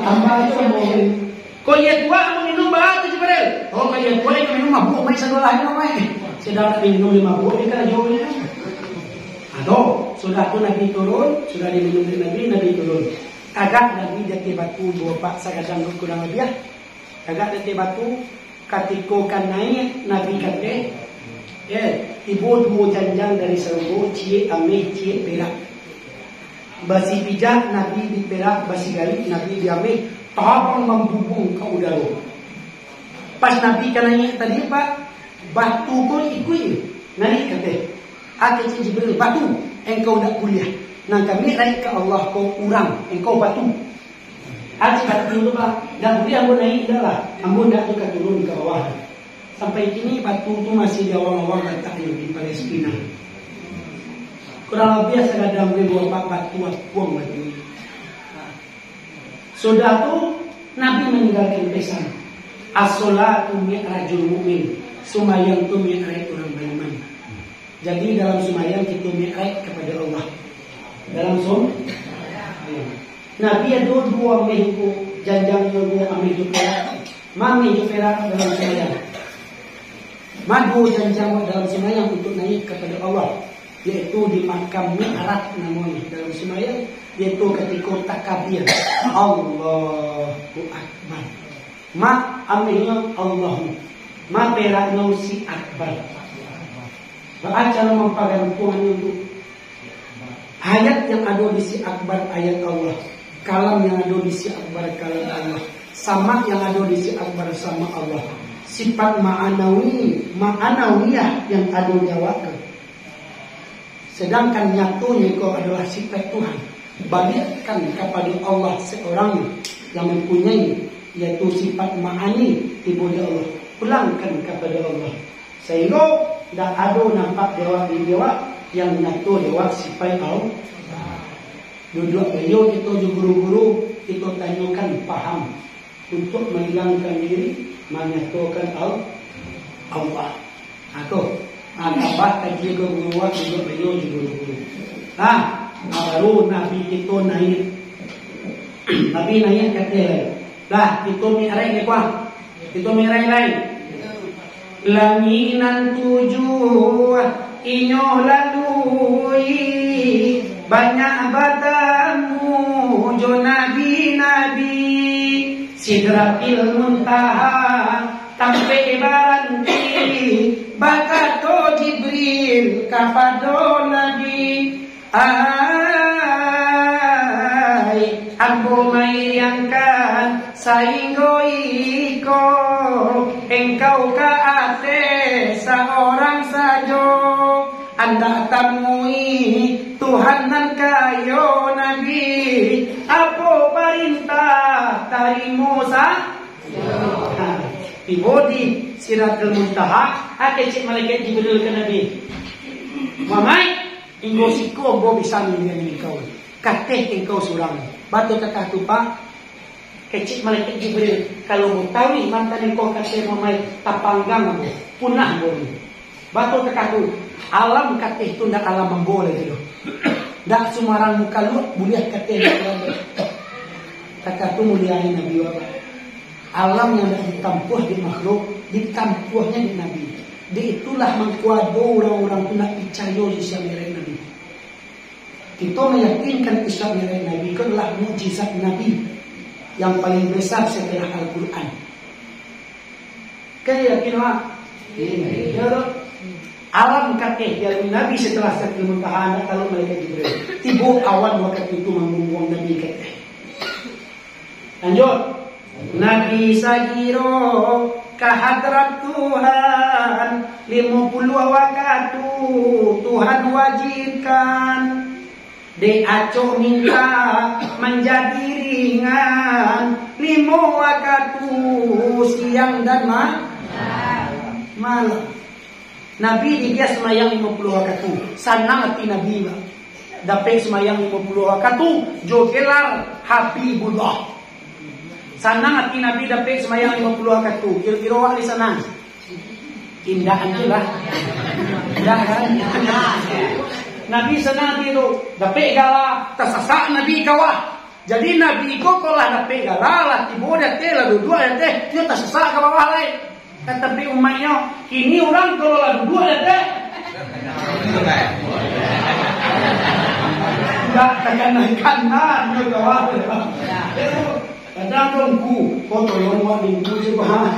amba jo mau. Kok ya tua mau minum batu Jibril. Oh kaya tua yang minum mabuk mai sekolahnya mai. Sedang minum 5 buah kan jauhnya. Aduh, sudah tu Nabi turun, sudah diminum Nabi turun. Agak Nabi jati batu 2 pak sakadang kurang lebih. Agak jati batu katiko kan naik Nabi kate. Ibu dua janjang dari serbu cie ame cie perak. Basi pijak Nabi di perak, basi galip Nabi di ame tabang membubung ke udara. Pas Nabi kan naik tadi Pak, batu kau ikut naik kata. Ada Jibril batu, engkau nak kuliah. Nang kami naik ke Allah kau urang, engkau batu. Ada batu tu Pak, dah kuliah ambo naik dah lah, ambo dah tu turun ke bawah. Sampai kini batu tu masih di awang-awang letak di Palestina. Kurang lebih sekadang 2 batu buang batu. Sudah tu Nabi meninggalkan pesan. As-salatu mi'rajul mu'min. Sumayang tu mi'raj orang beriman. Jadi dalam sumayang kita mi'raj kepada Allah. Dalam sumayang Nabi ada 2 minggu janjang 2 ambil perak. Mami perak dalam sumayang. Madu janjang dalam sumayang untuk naik kepada Allah, yaitu di makam mi'raj namanya dalam sumayang, yaitu ketika takbir Allahu Akbar. Ma amilnya Allah. Ma peraknya si Akbar. Baca mempagan Tuhan itu. Ayat yang ada di si Akbar ayat Allah. Kalam yang ada di si Akbar kalam Allah. Sama yang ada di si Akbar sama Allah. Sifat ma'anawiyah yang ada jawabkan. Sedangkan nyatunya kau adalah sifat Tuhan. Balikkan kepada Allah seorang yang mempunyai, yaitu sifat ma'ani tiba di Allah. Pulangkan kepada Allah. Sehingga tidak ada nampak dewa di dewa yang nyatu dewa sifat Allah. Duduk beliau kita guru-guru kita tanyakan faham untuk menghilangkan diri, menyatukan Allah. Atau apa kaji ke guru duduk beliau guru-guru. Baru Nabi kita naik. Nabi naik kata lah kita mi'raj ke kuah. Kita mi'raj lain. Laminan 7 inyo lalui banyak batamu jo nabi-nabi Sidratil Muntaha sampai baranti bakato Jibril kepada Nabi. Ambo mayangkan sainggo iko engkau kaate seorang sajo anda temui Tuhan dan kayo Nabi apa perintah tarimu Ibodi Siratul Muntaha cik malaikat Jibril ke Nabi mamai inggo siko bo bisa dengan engkau kateh engkau surang batu kakak tupak kecik malaikat Jibril kalau mau tahu mantan engkau kateh mamai tapanggang aku punah boleh batu kakak tu alam kateh tu ndak alam memboleh gitu ndak sumaran muka lu boleh kateh kakak tu muliain Nabi Wabah alam yang ditampuh di makhluk ditampuhnya di Nabi. Di itulah mengkuado orang-orang tu nak percaya Isra Mi'raj Nabi. Kita meyakinkan Isra Mi'raj Nabi itu adalah mukjizat Nabi yang paling besar setelah Al-Quran. Kan yakin lah? Alam katih yang Nabi setelah Sidratul Muntaha kalau malaikat Jibril tiba awan waktu itu membuang Nabi katih. Lanjut. Nabi sagiro kehadrat Tuhan 50 waktu Tuhan wajibkan diaco minta menjadi ringan 5 waktu siang dan malam. Nabi dia semayang 50 waktu. Sanang hati Nabi. Dapat semayang 50 waktu jogelar Habibullah. Sanang hati Nabi dapat semayang 50 waktu. Kira-kira wak di sana. Indah aja lah. Indah kan? Nabi sana itu dapat gala tersasak Nabi kawah. Jadi Nabi ko kalau dapat gala lah tibo dah teh lah dua teh dia tersasak ke bawah lain. Tetapi umatnya kini orang kalau lah dua teh enggak kanan ke bawah. Kadang tunggu, kau tolong buat minggu juga.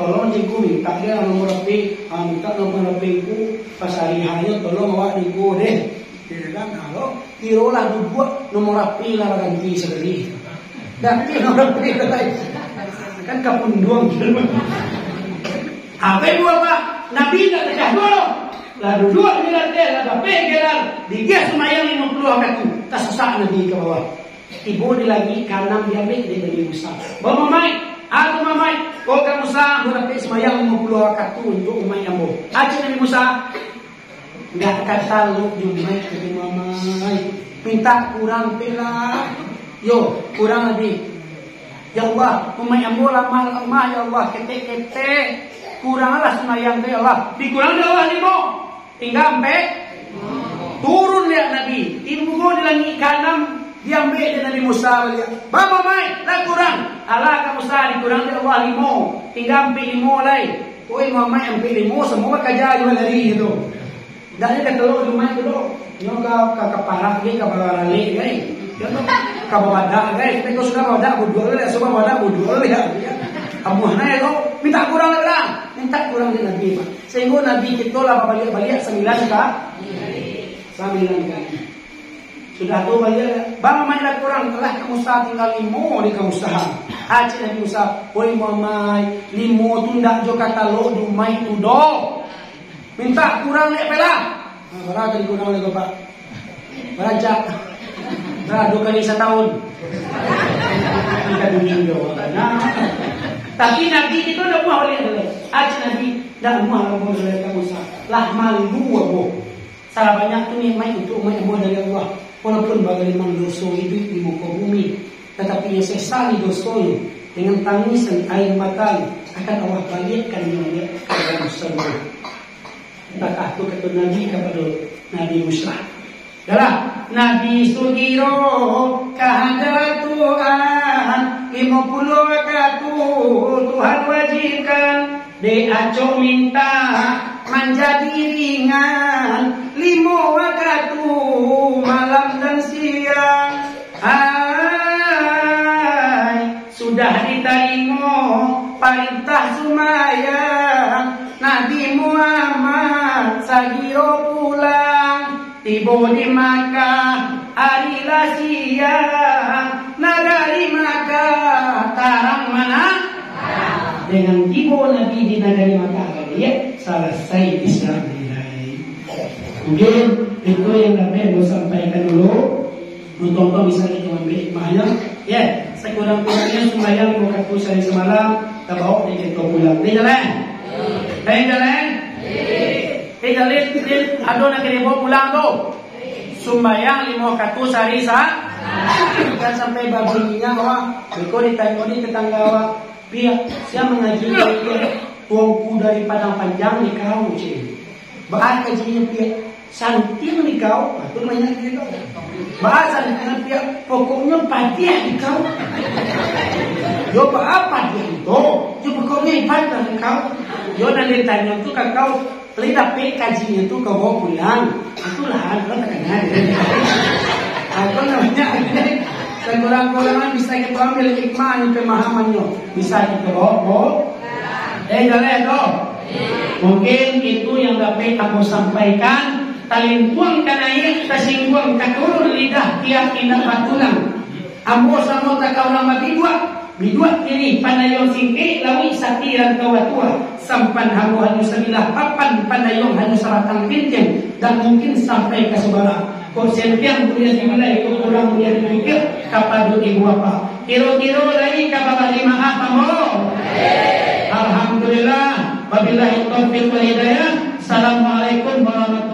Tolong minggu minta dia nomor HP, minta nomor HP ku pas hari harinya tolong buat minggu deh. Dia kan kalau kirolah dua nomor HP lah ganti sekali. Ganti nomor HP lagi. Kan kapunduang gitu. Apa itu apa? Nabi tak tegah dulu. Lalu dua bilang dia lah HP gelar. Dia semayang 50 waktu. Tersesak Nabi ke bawah. Ibu di lagi kanan diambil dia dari Musa. Bawa mamai, aku mamai. Kau ke Musa, berarti semayang 50 waktu untuk umai ambo. Aja Nabi Musa. Enggak kata lu jumai ke mamai. Minta kurang pela. Yo, kurang lebih. Ya Allah, umai ambo lama-lama ya Allah, ketek-ketek. Kuranglah semayang ya Allah. Dikurang ya Allah limo. Tinggal sampai turun lihat Nabi. Ibu gua di langit kanan. Diambil dari Nabi Musa balik. Bapa mai, lah kurang. Allah ka Musa dikurang dari Allah 5. Tinggal ambil 5 lagi. Oi mamai ambil 5 semua kerja juga dari itu. Dah dia kata lu rumah dulu. Yo ka kepala ge ka bawah lali guys. Yo ka bawah dak guys. Tapi sudah bawah dak budul lah, sudah bawah dak budul ya. Amuhna itu minta kurang lah. Minta kurang dari Nabi. Sehingga Nabi kita lah balik 9 kali. 9 kali. Sudah tu balik, bang mamai kurang telah kamu Musa tinggal 5 di kamu Musa. Aci Nabi Musa, oi mamai 5 tu ndak jo kata lo dumai tu do. Minta kurang lek pela. Berapa tadi kurang lek Pak? Berajak. Dah 2 kali setahun. Kita dunia do. Tapi Nabi itu ndak mau oleh. Aci Nabi ndak mau oleh kamu Musa. Lah malu abo. Salah banyak tu ni mai untuk mai abo dari Allah. Walaupun bagaimana dosa hidup di muka bumi, tetapi yang sesali dosanya dengan tangisan air mata akan Allah balikkan dia ke dalam surga. Entahkah itu kata Nabi kepada Nabi Musa. Dalam Nabi Sugiro kehadrat Tuhan 50 waktu Tuhan wajibkan diaco minta menjadi ringan 5 waktu malam dan siang. Sudah diterima perintah sumayang Nabi Muhammad Sagiro pulang. Tiba di Makkah harilah siang. Nagari Makkah tarang mana? Dengan tiba Nabi di negeri Makkah ya selesai Islam ini. Mungkin itu yang dapat saya sampaikan dulu. Untuk bisa kita ambil hikmahnya. Ya, sekurang-kurangnya sembahyang 5 waktu sehari semalam. Kita bawa di kita pulang. Ini jalan? Ini jalan? Ini jalan? Ada nak kena bawa pulang tu. Sembahyang 5 waktu sehari kan sampai babinya bahwa Biko ditanya di tetangga awak. Pihak saya mengaji dia tuangku dari Padang Panjang di kau cik. Bahas kajinya pihak santim di kau, itu banyak di kau. Bahasa dengan pihak pokoknya patiah di kau. Yo apa dia itu? Yo pokoknya ibadah di kau. Yo nanti tanya tu ke kau, lihat kajinya tu kau bawa pulang. Itulah ada tekanan. Apa namanya? Dan kurang-kurangan bisa kita ambil hikmah pemahamannya. Bisa kita bawa. Jalan tu. Mungkin itu yang dapat aku sampaikan. Talimpuang kanai kasingguang katurun lidah tiap indah batulang. Ambo samo takaulang bidua kiri panayong singki lawi satiran kawatua. Sampan hamu hanu sabilah papan panayong hanu saratang pinceng. Dan mungkin sampai ke sebarang. Kau sentiang punya dimulai kau orang punya dipikir kapadu ibu apa? Kiro-kiro lagi kapal 5 apa mo? Alhamdulillah. Wabillahi taufiq wal hidayah. Assalamualaikum warahmatullahi wabarakatuh.